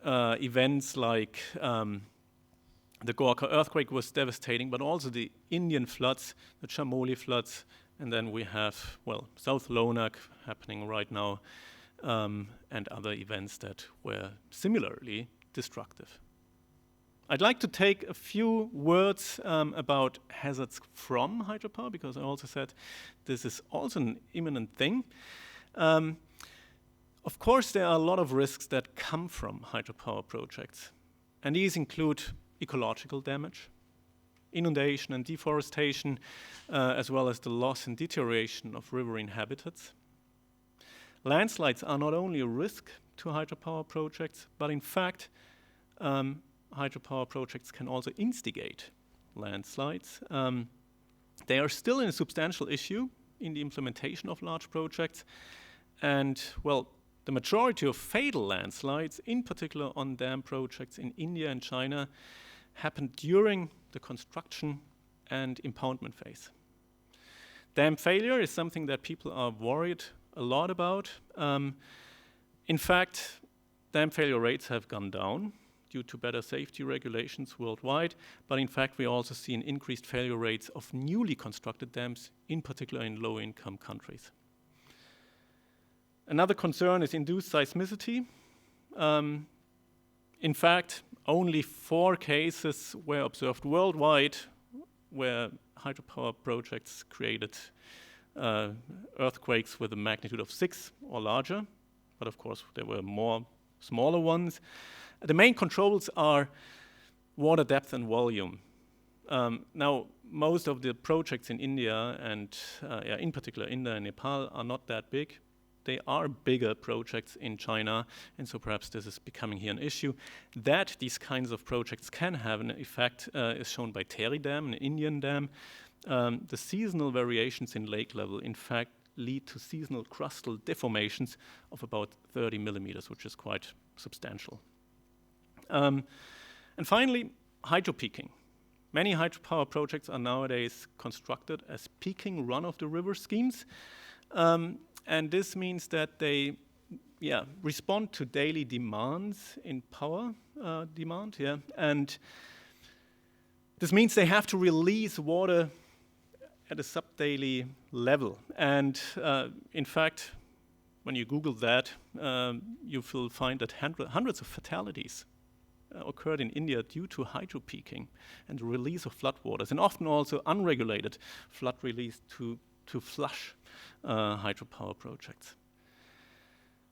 events like the Gorkha earthquake was devastating, but also the Indian floods, the Chamoli floods, and then we have, well, South Lonak happening right now, and other events that were similarly destructive. I'd like to take a few words about hazards from hydropower, because I also said this is also an imminent thing. Of course, there are a lot of risks that come from hydropower projects, and these include ecological damage, inundation and deforestation, as well as the loss and deterioration of riverine habitats. Landslides are not only a risk to hydropower projects, but in fact, hydropower projects can also instigate landslides. They are still a substantial issue in the implementation of large projects, and, well, the majority of fatal landslides, in particular on dam projects in India and China, happen during the construction and impoundment phase. Dam failure is something that people are worried a lot about. In fact, dam failure rates have gone down due to better safety regulations worldwide, but in fact we also see an increased failure rates of newly constructed dams, in particular in low-income countries. Another concern is induced seismicity. In fact, only 4 cases were observed worldwide where hydropower projects created earthquakes with a magnitude of 6 or larger, but of course there were more smaller ones. The main controls are water depth and volume. Now, most of the projects in India and in particular India and Nepal are not that big. They are bigger projects in China, and so perhaps this is becoming here an issue. That these kinds of projects can have an effect is shown by Tehri Dam, an Indian dam. The seasonal variations in lake level, in fact, lead to seasonal crustal deformations of about 30 millimeters, which is quite substantial. And finally, hydropeaking. Many hydropower projects are nowadays constructed as peaking run-of-the-river schemes. And this means that they respond to daily demands in power demand. And this means they have to release water at a sub-daily level. And in fact, when you Google that, you will find that hundreds of fatalities occurred in India due to hydropeaking and the release of floodwaters, and often also unregulated flood release to flush hydropower projects.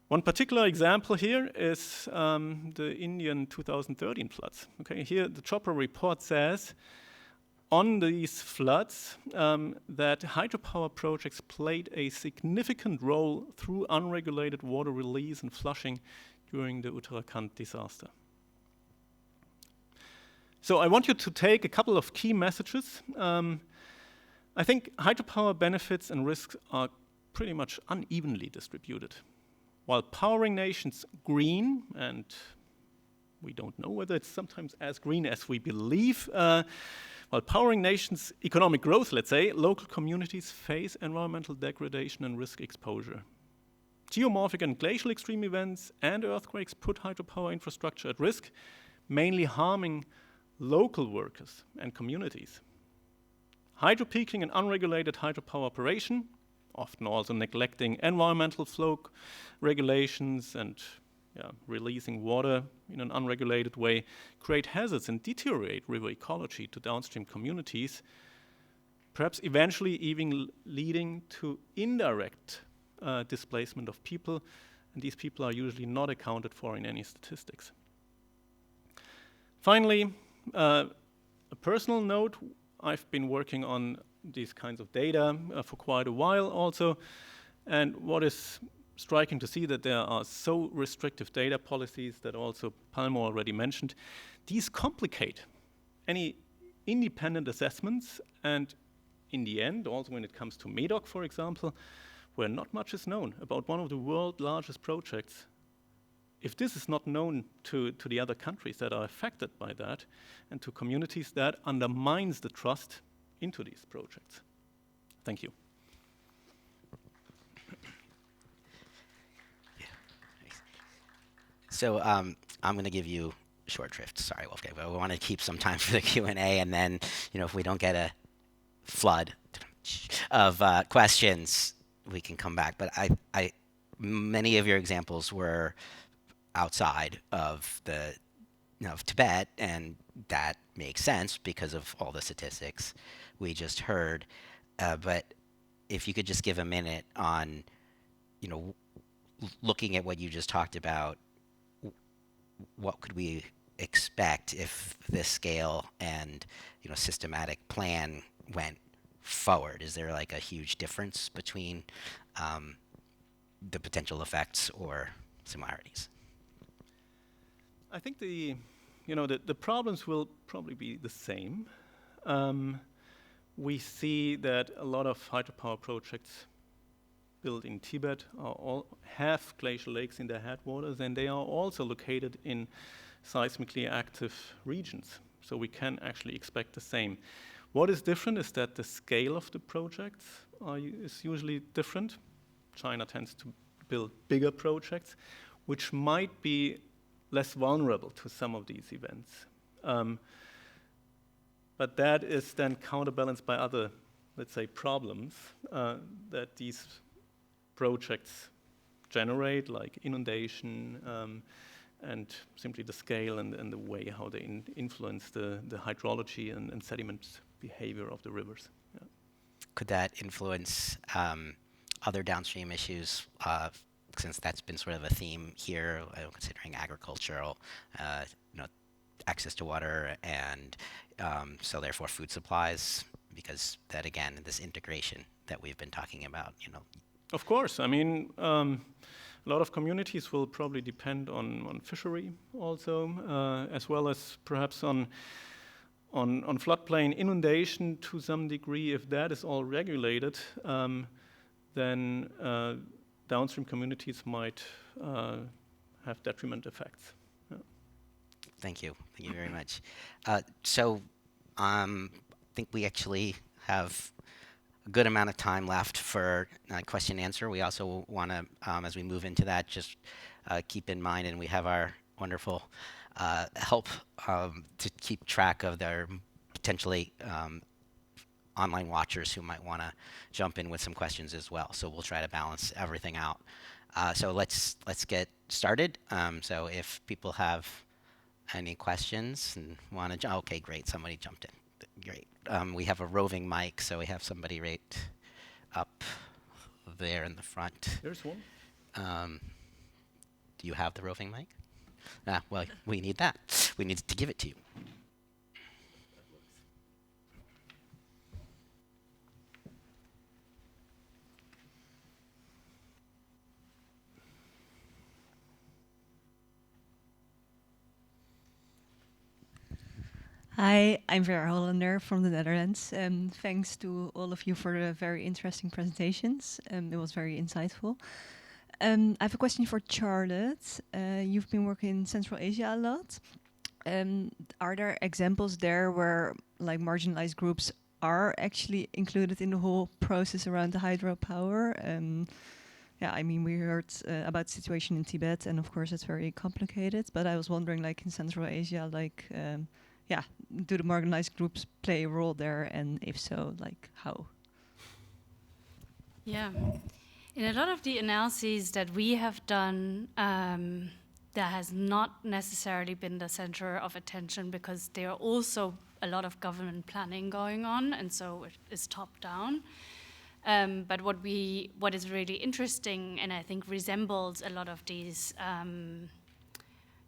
One particular example here is the Indian 2013 floods. Okay, here the Chopra report says on these floods that hydropower projects played a significant role through unregulated water release and flushing during the Uttarakhand disaster. So I want you to take a couple of key messages. I think hydropower benefits and risks are pretty much unevenly distributed. While powering nations green, and we don't know whether it's sometimes as green as we believe, while powering nations' economic growth, let's say, local communities face environmental degradation and risk exposure. Geomorphic and glacial extreme events and earthquakes put hydropower infrastructure at risk, mainly harming local workers and communities. Hydropeaking and unregulated hydropower operation, often also neglecting environmental flow regulations and releasing water in an unregulated way, create hazards and deteriorate river ecology to downstream communities, perhaps eventually even leading to indirect displacement of people, and these people are usually not accounted for in any statistics. Finally, a personal note, I've been working on these kinds of data for quite a while also, and what is striking to see that there are so restrictive data policies that also Palmo already mentioned. These complicate any independent assessments, and in the end, also when it comes to MEDOC, for example, where not much is known about one of the world's largest projects. If this is not known to the other countries that are affected by that, and to communities, that undermines the trust into these projects. Thank you. So I'm going to give you short shrift. Sorry, Wolfgang, but we want to keep some time for the Q&A, and then, if we don't get a flood of questions, we can come back. But many of your examples were outside of of Tibet, and that makes sense because of all the statistics we just heard. But if you could just give a minute on, looking at what you just talked about, what could we expect if this scale and systematic plan went forward? Is there like a huge difference between the potential effects or similarities? I think the problems will probably be the same. We see that a lot of hydropower projects built in Tibet have glacial lakes in their headwaters, and they are also located in seismically active regions. So we can actually expect the same. What is different is that the scale of the projects is usually different. China tends to build bigger projects, which might be less vulnerable to some of these events. But that is then counterbalanced by other, let's say, problems that these projects generate, like inundation, and simply the scale and the way how they influence the hydrology and sediment behavior of the rivers. Yeah. Could that influence other downstream issues, since that's been sort of a theme here, considering agricultural, access to water, and so therefore food supplies, because that, again, this integration that we've been talking about, Of course. I mean, a lot of communities will probably depend on fishery also, as well as perhaps on floodplain inundation to some degree. If that is all regulated, then downstream communities might have detriment effects. Yeah. Thank you. Thank you very much. So I think we actually have a good amount of time left for question and answer. We also want to, as we move into that, just keep in mind, and we have our wonderful help to keep track of their potentially online watchers who might want to jump in with some questions as well. So we'll try to balance everything out. So let's get started. So if people have any questions and want to, okay, great, somebody jumped in. Great. We have a roving mic, so we have somebody right up there in the front. There's one. Do you have the roving mic? Well, we need that. We need to give it to you. Hi, I'm Vera Hollander from the Netherlands. Thanks to all of you for the very interesting presentations. It was very insightful. I have a question for Charlotte. You've been working in Central Asia a lot. Are there examples there where like marginalized groups are actually included in the whole process around the hydropower? Yeah, I mean, we heard about the situation in Tibet, and of course it's very complicated, but I was wondering, like in Central Asia, like, yeah, do the marginalized groups play a role there, and if so, like how? Yeah. In a lot of the analyses that we have done, that has not necessarily been the center of attention because there are also a lot of government planning going on, and so it is top-down. But what is really interesting, and I think resembles a lot of these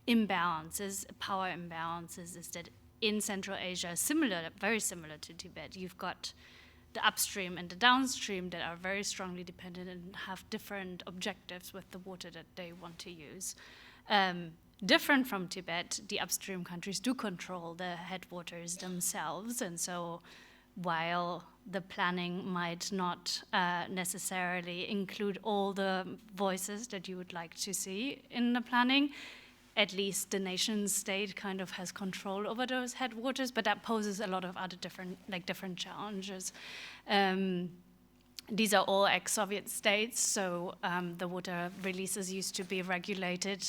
imbalances, power imbalances, is that in Central Asia, very similar to Tibet, you've got the upstream and the downstream that are very strongly dependent and have different objectives with the water that they want to use. Different from Tibet, the upstream countries do control the headwaters themselves, and so while the planning might not necessarily include all the voices that you would like to see in the planning, at least the nation state kind of has control over those headwaters, but that poses a lot of other different challenges. These are all ex-Soviet states, so the water releases used to be regulated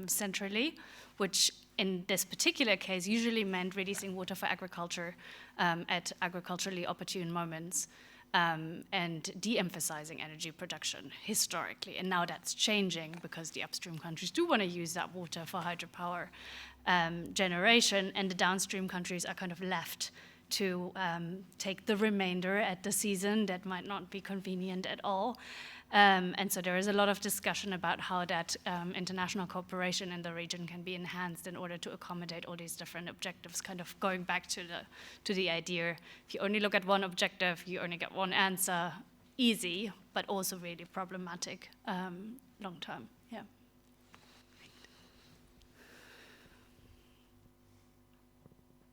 centrally, which in this particular case usually meant releasing water for agriculture at agriculturally opportune moments. And de-emphasizing energy production historically. And now that's changing because the upstream countries do want to use that water for hydropower generation, and the downstream countries are kind of left to take the remainder at the season that might not be convenient at all. And so there is a lot of discussion about how that international cooperation in the region can be enhanced in order to accommodate all these different objectives, kind of going back to the idea, if you only look at one objective, you only get one answer, easy, but also really problematic long term. Yeah.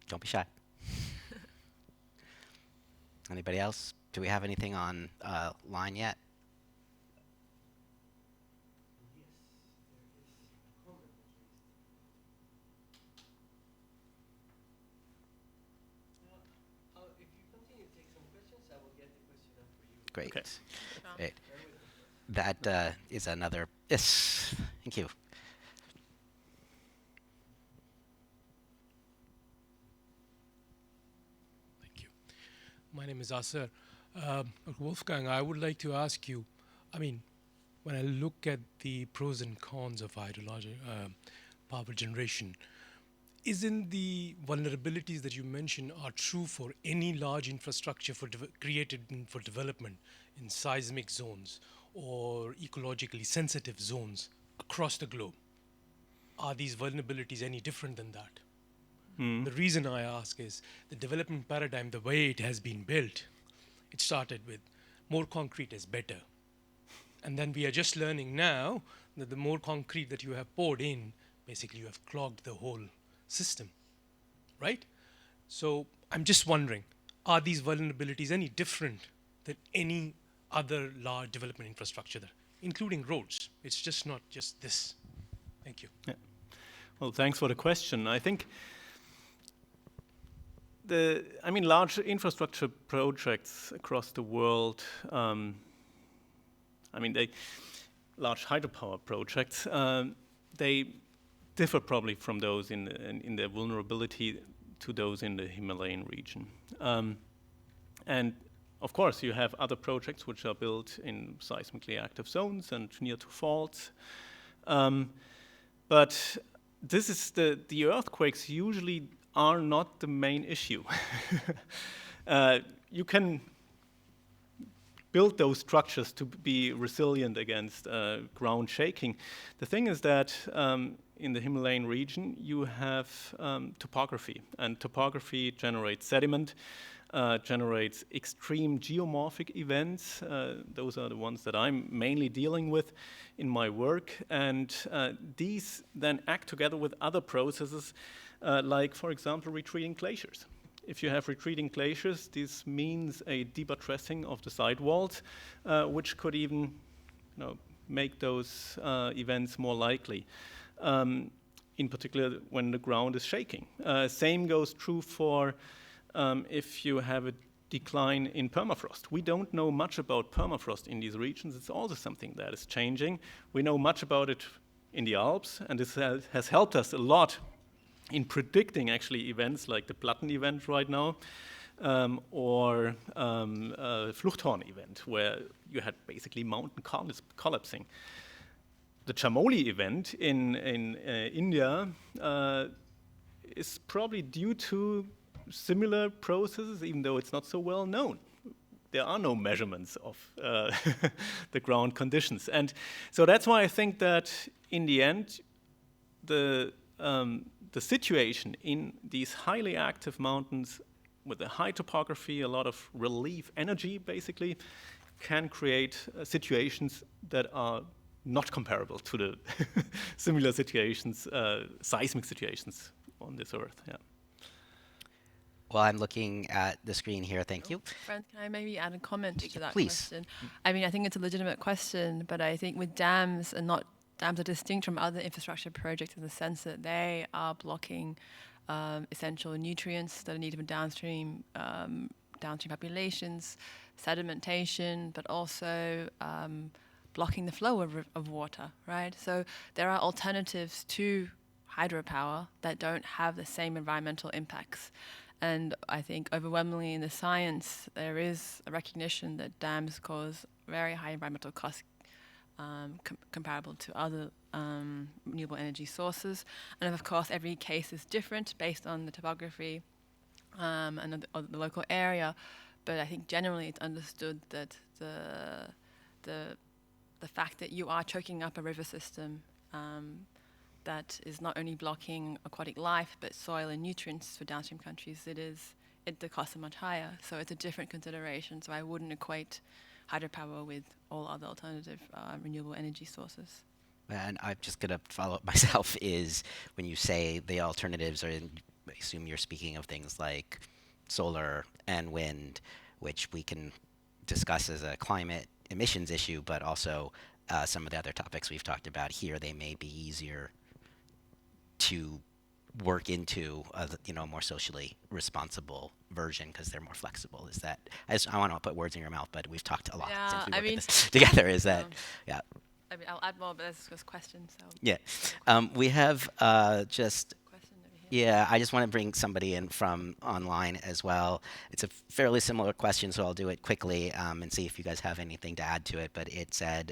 Don't be shy. Anybody else? Do we have anything on line yet? Great. Okay. Great. That is another. Yes. Thank you. Thank you. My name is Asser. Wolfgang, I would like to ask you, I mean, when I look at the pros and cons of hydrologic power generation, isn't the vulnerabilities that you mentioned are true for any large infrastructure created for development in seismic zones or ecologically sensitive zones across the globe? Are these vulnerabilities any different than that? The reason I ask is the development paradigm, the way it has been built, it started with more concrete is better. And then we are just learning now that the more concrete that you have poured in, basically you have clogged the whole system, right? So I'm just wondering, are these vulnerabilities any different than any other large development infrastructure there, including roads? It's just not just this. Thank you. Yeah. Well, thanks for the question. I think large infrastructure projects across the world, large hydropower projects, they differ probably from those in their vulnerability to those in the Himalayan region. And of course, you have other projects which are built in seismically active zones and near to faults. But this is the earthquakes usually are not the main issue. You can build those structures to be resilient against ground shaking. The thing is that in the Himalayan region, you have topography, and topography generates sediment, generates extreme geomorphic events. Those are the ones that I'm mainly dealing with in my work, and these then act together with other processes, like, for example, retreating glaciers. If you have retreating glaciers, this means a debuttressing of the sidewalls, which could even make those events more likely, in particular when the ground is shaking. Same goes true for if you have a decline in permafrost. We don't know much about permafrost in these regions. It's also something that is changing. We know much about it in the Alps, and this has helped us a lot in predicting actually events like the Platten event right now, or Fluchthorn event, where you had basically mountain collapsing. The Chamoli event in India is probably due to similar processes, even though it's not so well known. There are no measurements of the ground conditions. And so that's why I think that in the end, the situation in these highly active mountains with a high topography, a lot of relief energy basically, can create situations that are not comparable to the similar situations, seismic situations on this Earth. Yeah. Well, I'm looking at the screen here. Thank you. Friends, can I maybe add a comment to that Please. question? I mean, I think it's a legitimate question, but I think with dams dams are distinct from other infrastructure projects in the sense that they are blocking essential nutrients that are needed for downstream populations, sedimentation, but also blocking the flow of water, right? So there are alternatives to hydropower that don't have the same environmental impacts. And I think overwhelmingly in the science, there is a recognition that dams cause very high environmental costs comparable to other renewable energy sources. And of course, every case is different based on the topography and the local area. But I think generally it's understood that the fact that you are choking up a river system that is not only blocking aquatic life, but soil and nutrients for downstream countries, the costs are much higher. So it's a different consideration. So I wouldn't equate hydropower with all other alternative renewable energy sources. And I'm just going to follow up myself is when you say the alternatives I assume you're speaking of things like solar and wind, which we can discuss as a climate emissions issue, but also some of the other topics we've talked about here, they may be easier to work into a more socially responsible version because they're more flexible. Is that I want to put words in your mouth, but we've talked a lot Yeah, since we I worked at mean, this together. Is that yeah? I mean, I'll add more, but there's just questions. So Yeah. We have just question over here. yeah, I just want to bring somebody in from online as well. It's a fairly similar question, so I'll do it quickly and see if you guys have anything to add to it. But it said,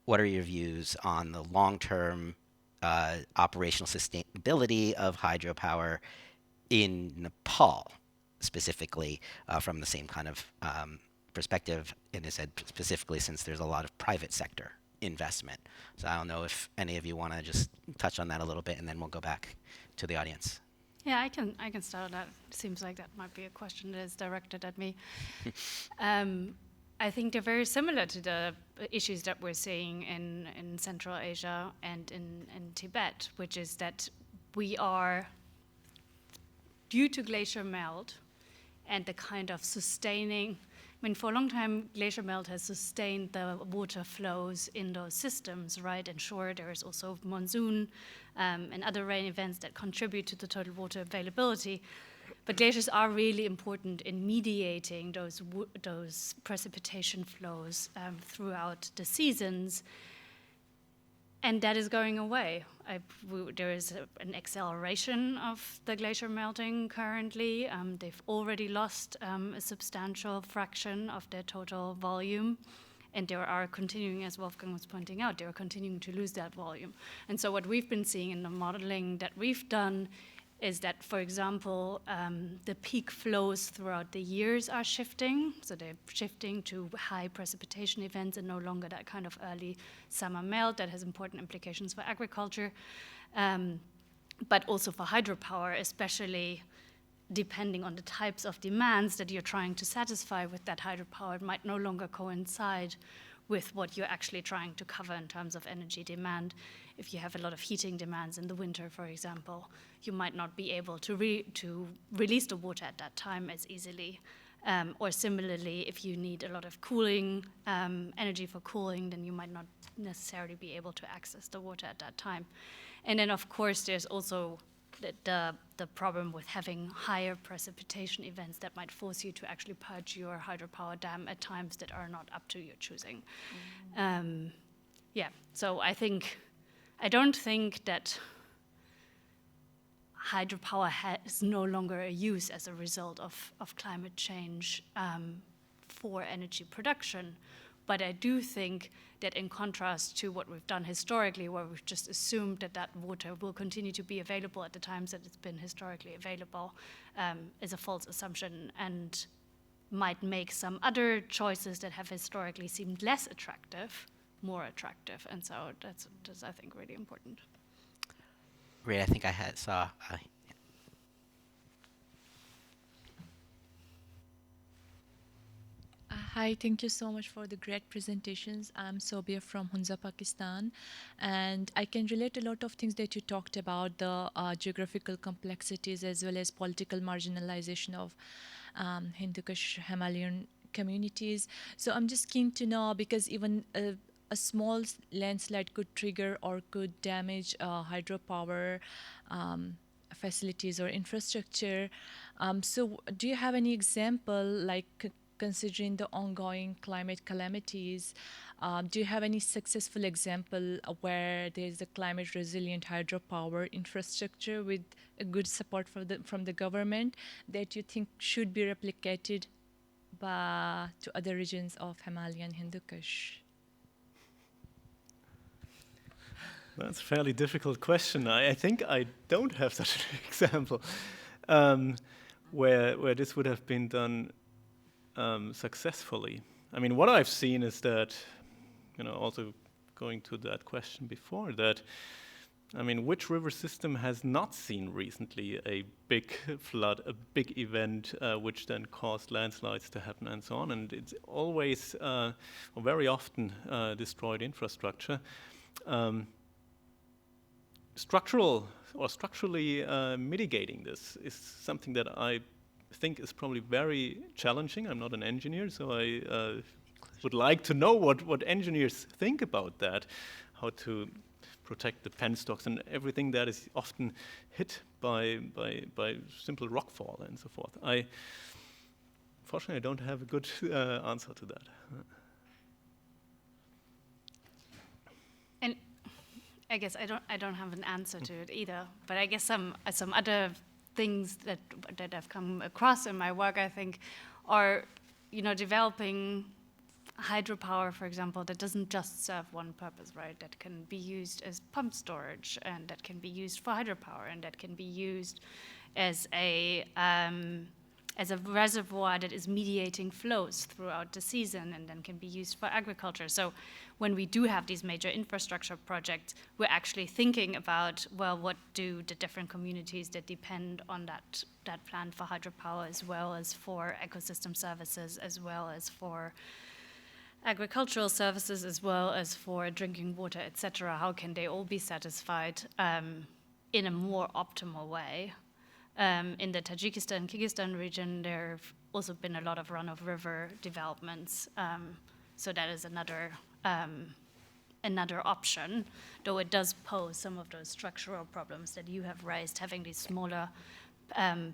what are your views on the long-term operational sustainability of hydropower in Nepal, specifically from the same kind of perspective? And it said specifically since there's a lot of private sector investment. So I don't know if any of you want to just touch on that a little bit, and then we'll go back to the audience. Yeah, I can start on that. It seems like that might be a question that is directed at me. I think they're very similar to the issues that we're seeing in Central Asia and in Tibet, which is that we are, due to glacier melt and the kind of sustaining, I mean, for a long time, glacier melt has sustained the water flows in those systems, right? And sure, there is also monsoon and other rain events that contribute to the total water availability. But glaciers are really important in mediating those precipitation flows throughout the seasons. And that is going away. There is an acceleration of the glacier melting currently. They've already lost a substantial fraction of their total volume. And they are continuing, as Wolfgang was pointing out, they are continuing to lose that volume. And so what we've been seeing in the modeling that we've done is that, for example, the peak flows throughout the years are shifting. So they're shifting to high precipitation events and no longer that kind of early summer melt that has important implications for agriculture, but also for hydropower, especially depending on the types of demands that you're trying to satisfy with that hydropower. It might no longer coincide with what you're actually trying to cover in terms of energy demand. If you have a lot of heating demands in the winter, for example, you might not be able to release the water at that time as easily. Or similarly, if you need a lot of cooling, energy for cooling, then you might not necessarily be able to access the water at that time. And then, of course, there's also the problem with having higher precipitation events that might force you to actually purge your hydropower dam at times that are not up to your choosing. So I don't think that hydropower has no longer a use as a result of climate change for energy production. But I do think that in contrast to what we've done historically, where we've just assumed that that water will continue to be available at the times that it's been historically available, is a false assumption and might make some other choices that have historically seemed less attractive, more attractive. And so that's I think, really important. Great. I think I saw. Hi, thank you so much for the great presentations. I'm Sobia from Hunza, Pakistan, and I can relate a lot of things that you talked about, the geographical complexities as well as political marginalization of Hindu Kush Himalayan communities. So I'm just keen to know, because even a small landslide could trigger or could damage hydropower facilities or infrastructure. So do you have any example, like considering the ongoing climate calamities, do you have any successful example where there's a climate resilient hydropower infrastructure with a good support from the government that you think should be replicated to other regions of Himalayan Hindu Kush? That's a fairly difficult question. I think I don't have such an example where this would have been done successfully. I mean, what I've seen is that, also going to that question before, that, I mean, which river system has not seen recently a big flood, a big event, which then caused landslides to happen and so on? And it's always, or very often, destroyed infrastructure. Structurally mitigating this is something that I think is probably very challenging. I'm not an engineer, so I would like to know what engineers think about that, how to protect the penstocks and everything that is often hit by simple rockfall and so forth. Fortunately, I don't have a good answer to that. And I guess I don't have an answer to it either. But I guess some other things that I've come across in my work, I think, are developing hydropower, for example, that doesn't just serve one purpose, right? That can be used as pump storage, and that can be used for hydropower, and that can be used as a reservoir that is mediating flows throughout the season, and then can be used for agriculture. So when we do have these major infrastructure projects, we're actually thinking about, well, what do the different communities that depend on that plant for hydropower, as well as for ecosystem services, as well as for agricultural services, as well as for drinking water, etc. How can they all be satisfied in a more optimal way? In the Tajikistan-Kyrgyzstan region, there have also been a lot of run-of-river developments. So that is another option, though it does pose some of those structural problems that you have raised. Having these smaller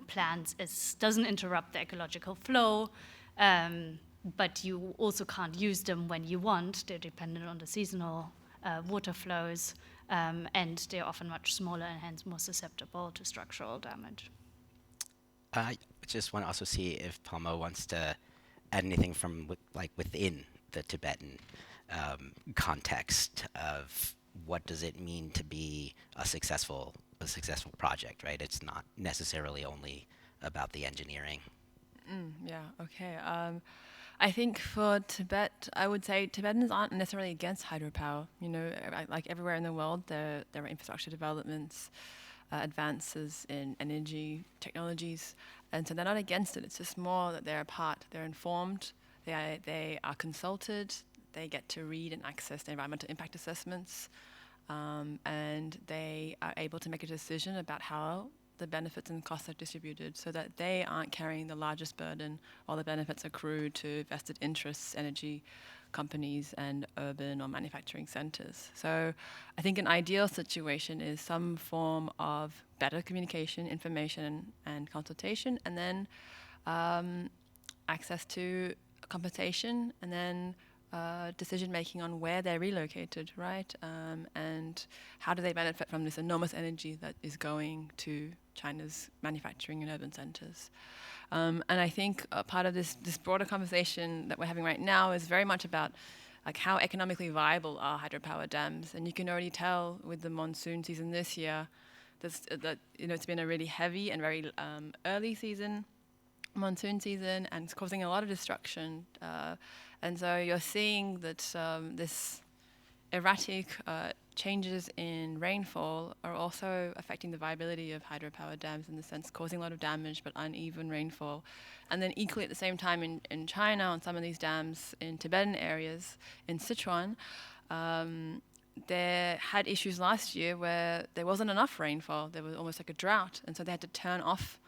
plants doesn't interrupt the ecological flow, but you also can't use them when you want. They're dependent on the seasonal water flows, and they're often much smaller and hence more susceptible to structural damage. I just want to also see if Palmo wants to add anything from within the Tibetan context of what does it mean to be a successful project, right? It's not necessarily only about the engineering. Okay. I think for Tibet, I would say Tibetans aren't necessarily against hydropower. Like everywhere in the world, there are infrastructure developments, advances in energy technologies, and so they're not against it. It's just more that they're informed, they are consulted, they get to read and access the environmental impact assessments, and they are able to make a decision about how the benefits and costs are distributed, so that they aren't carrying the largest burden while the benefits accrue to vested interests, energy companies, and urban or manufacturing centers. So I think an ideal situation is some form of better communication, information, and consultation, and then access to compensation, and then decision-making on where they're relocated, right? And how do they benefit from this enormous energy that is going to China's manufacturing and urban centers. And I think part of this broader conversation that we're having right now is very much about how economically viable are hydropower dams. And you can already tell with the monsoon season this year that it's been a really heavy and very early monsoon season, and it's causing a lot of destruction. And so you're seeing that this erratic changes in rainfall are also affecting the viability of hydropower dams, in the sense causing a lot of damage but uneven rainfall. And then equally at the same time in China, on some of these dams in Tibetan areas, in Sichuan, they had issues last year where there wasn't enough rainfall. There was almost like a drought, and so they had to turn off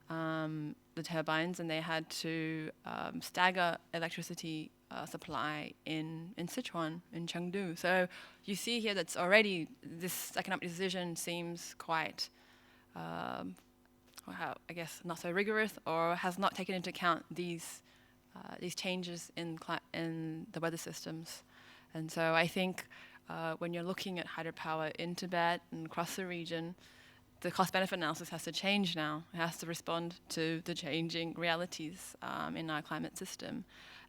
the turbines, and they had to stagger electricity supply in Sichuan, in Chengdu. So you see here that's already, this economic decision seems quite, not so rigorous, or has not taken into account these changes in the weather systems. And so I think when you're looking at hydropower in Tibet and across the region, the cost-benefit analysis has to change now. It has to respond to the changing realities in our climate system.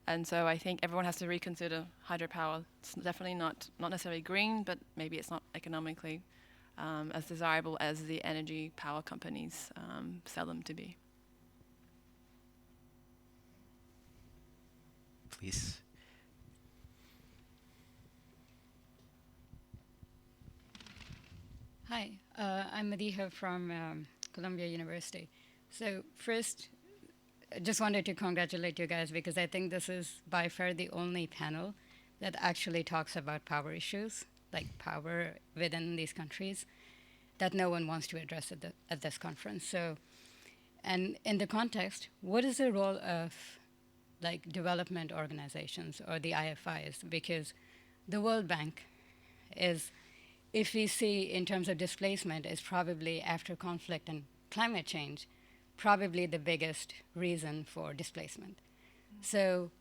And so I think everyone has to reconsider hydropower. It's definitely not necessarily green, but maybe it's not economically as desirable as the energy power companies sell them to be. Please. Hi, I'm Madiha from Columbia University. So first, I just wanted to congratulate you guys, because I think this is by far the only panel that actually talks about power issues, like power within these countries, that no one wants to address at this conference. So, and in the context, what is the role of development organizations or the IFIs? Because the World Bank is if we see in terms of displacement, is probably after conflict and climate change, probably the biggest reason for displacement. So,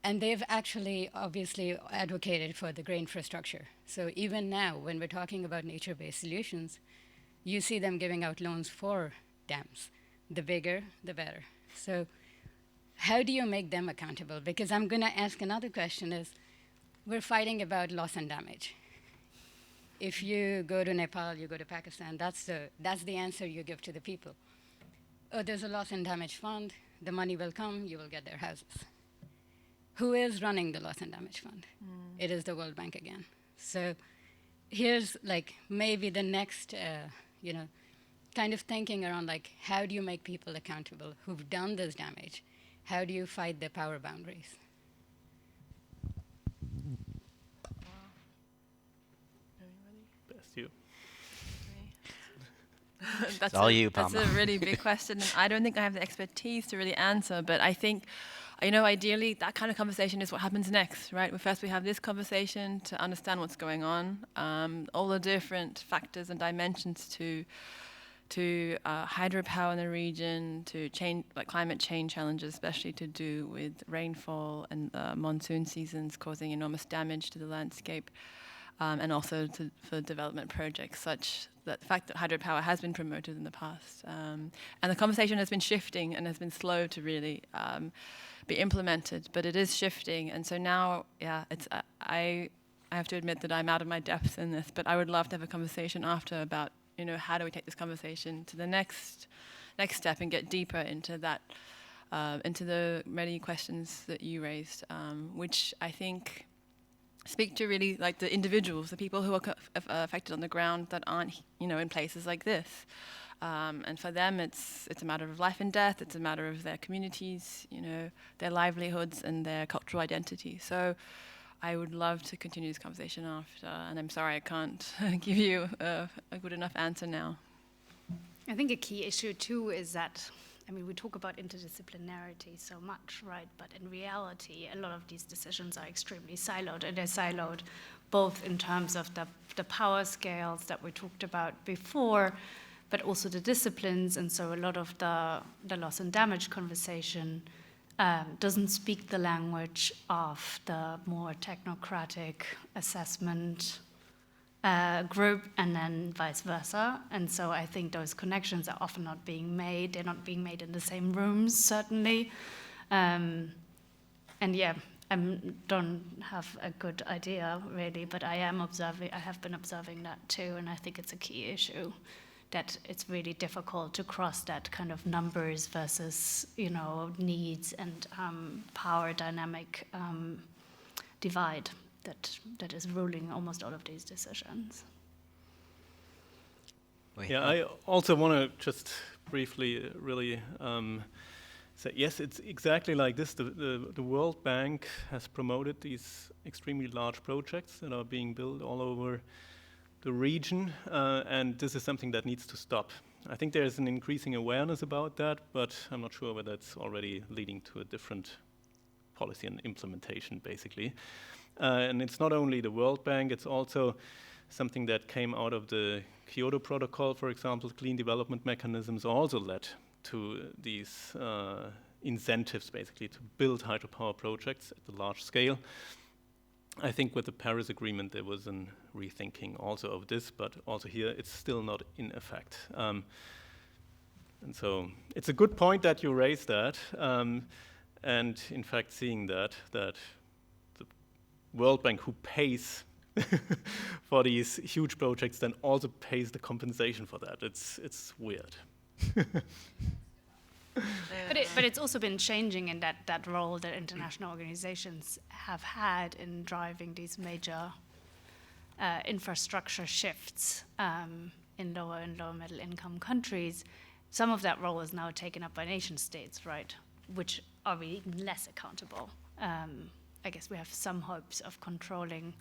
and they've actually obviously advocated for the green infrastructure. So even now, when we're talking about nature-based solutions, you see them giving out loans for dams. The bigger, the better. So how do you make them accountable? Because I'm going to ask another question is, we're fighting about loss and damage. If you go to Nepal, you go to Pakistan, that's the answer you give to the people. Oh, there's a loss and damage fund, the money will come, you will get their houses. Who is running the loss and damage fund? It is the World Bank again. So here's like maybe the next, kind of thinking around like, how do you make people accountable who've done this damage? How do you fight the power boundaries? Best you. That's all you, That's Palmo. a really big question. And I don't think I have the expertise to really answer, but I think, ideally that kind of conversation is what happens next, right? First we have this conversation to understand what's going on, all the different factors and dimensions to hydropower in the region, to change, like climate change challenges, especially to do with rainfall and monsoon seasons causing enormous damage to the landscape, and also for development projects such that the fact that hydropower has been promoted in the past. And the conversation has been shifting and has been slow to really be implemented, but it is shifting. And so now, I have to admit that I'm out of my depth in this, but I would love to have a conversation after about, how do we take this conversation to the next step and get deeper into that, into the many questions that you raised, which I think speak to really like the individuals, the people who are affected on the ground that aren't, in places like this. And for them, it's a matter of life and death. It's a matter of their communities, their livelihoods and their cultural identity. So I would love to continue this conversation after, and I'm sorry I can't give you a good enough answer now. I think a key issue too is that, we talk about interdisciplinarity so much, right? But in reality, a lot of these decisions are extremely siloed, and they're siloed both in terms of the power scales that we talked about before, but also the disciplines. And so a lot of the loss and damage conversation doesn't speak the language of the more technocratic assessment group, and then vice versa. And so I think those connections are often not being made. They're not being made in the same rooms, certainly. And yeah, I don't have a good idea, really, but I have been observing that too, and I think it's a key issue, that it's really difficult to cross that kind of numbers versus, needs and power dynamic divide that is ruling almost all of these decisions. Yeah, I also want to just briefly really say, yes, it's exactly like this. The World Bank has promoted these extremely large projects that are being built all over the region, and this is something that needs to stop. I think there's an increasing awareness about that, but I'm not sure whether it's already leading to a different policy and implementation, basically. And it's not only the World Bank, it's also something that came out of the Kyoto Protocol, for example. Clean development mechanisms also led to these incentives, basically, to build hydropower projects at a large scale. I think with the Paris Agreement, there was a rethinking also of this, but also here, it's still not in effect. And so it's a good point that you raised that. And in fact, seeing that the World Bank, who pays for these huge projects, then also pays the compensation for that. It's weird. But it's also been changing in that role that international organizations have had in driving these major infrastructure shifts in lower and lower middle income countries. Some of that role is now taken up by nation states, right, which are even less accountable. I guess we have some hopes of controlling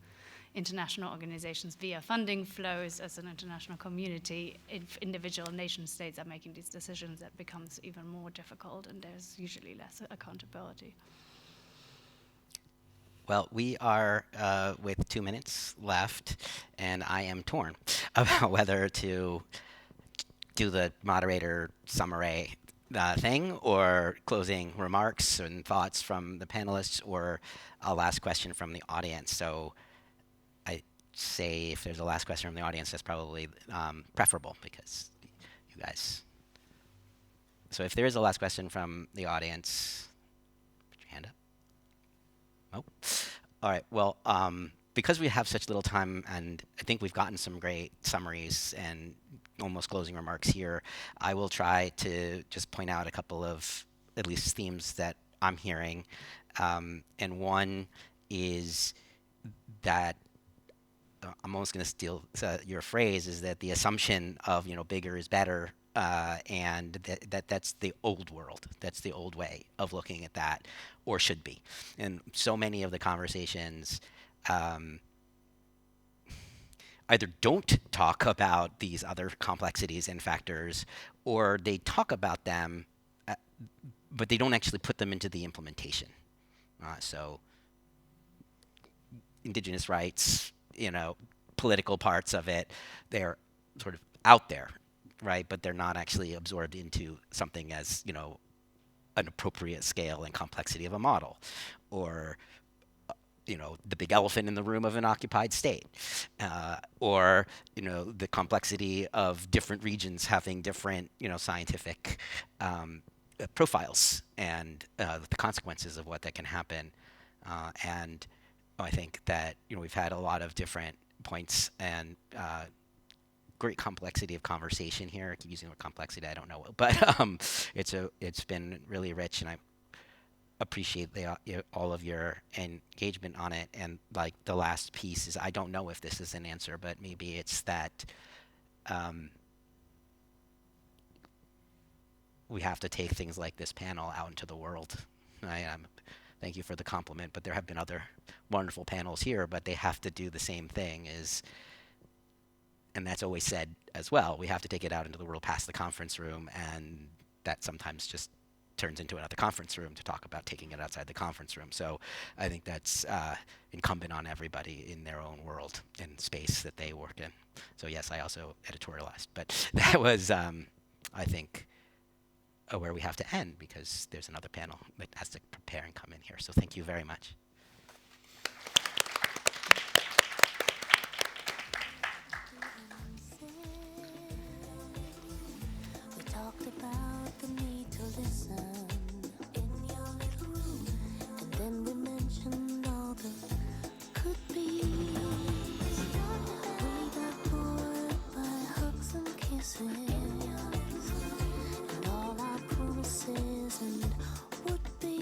international organizations via funding flows as an international community. If individual nation states are making these decisions, that becomes even more difficult, and there's usually less accountability. Well, we are with 2 minutes left, and I am torn about whether to do the moderator summary thing or closing remarks and thoughts from the panelists or a last question from the audience. So I say if there's a last question from the audience, that's probably preferable because you guys. So if there is a last question from the audience, put your hand up. Oh, all right. Well, because we have such little time, and I think we've gotten some great summaries and almost closing remarks here, I will try to just point out a couple of at least themes that I'm hearing. And one is that I'm almost going to steal your phrase, is that the assumption of bigger is better, and that's the old world. That's the old way of looking at that, or should be. And so many of the conversations either don't talk about these other complexities and factors, or they talk about them, but they don't actually put them into the implementation. So indigenous rights, political parts of it, they're sort of out there, right? But they're not actually absorbed into something as, an appropriate scale and complexity of a model, or the big elephant in the room of an occupied state, or the complexity of different regions having different scientific profiles and the consequences of what that can happen. And I think that we've had a lot of different points and great complexity of conversation here. I keep using the word complexity, I don't know, but it's been really rich, and I appreciate all of your engagement on it. And like the last piece is, I don't know if this is an answer, but maybe it's that we have to take things like this panel out into the world. Thank you for the compliment, but there have been other wonderful panels here, but they have to do the same thing, and that's always said as well. We have to take it out into the world past the conference room, and that sometimes just turns into another conference room to talk about taking it outside the conference room. So I think that's incumbent on everybody in their own world and space that they work in. So yes, I also editorialized, but that was, I think, where we have to end, because there's another panel that has to prepare and come in here. So thank you very much. We talked about the need to listen in your little room, and then we mentioned all the could be. We got bored by hugs and kisses, and all our promises and would be.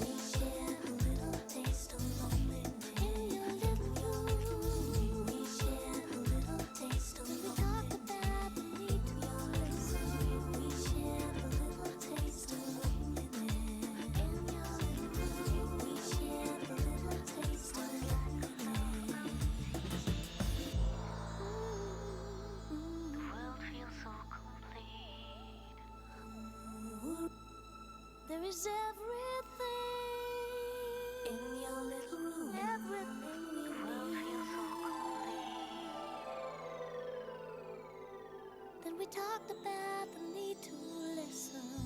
We shared a little taste of loneliness in your little room. We shared a little taste of loneliness. We talked about the need to listen. We shared a little taste of loneliness in your little room. We shared a little taste of loneliness. The world feels so complete. There is everything in your little room. Everything we need. Feel so complete. Then we talked about the need to listen.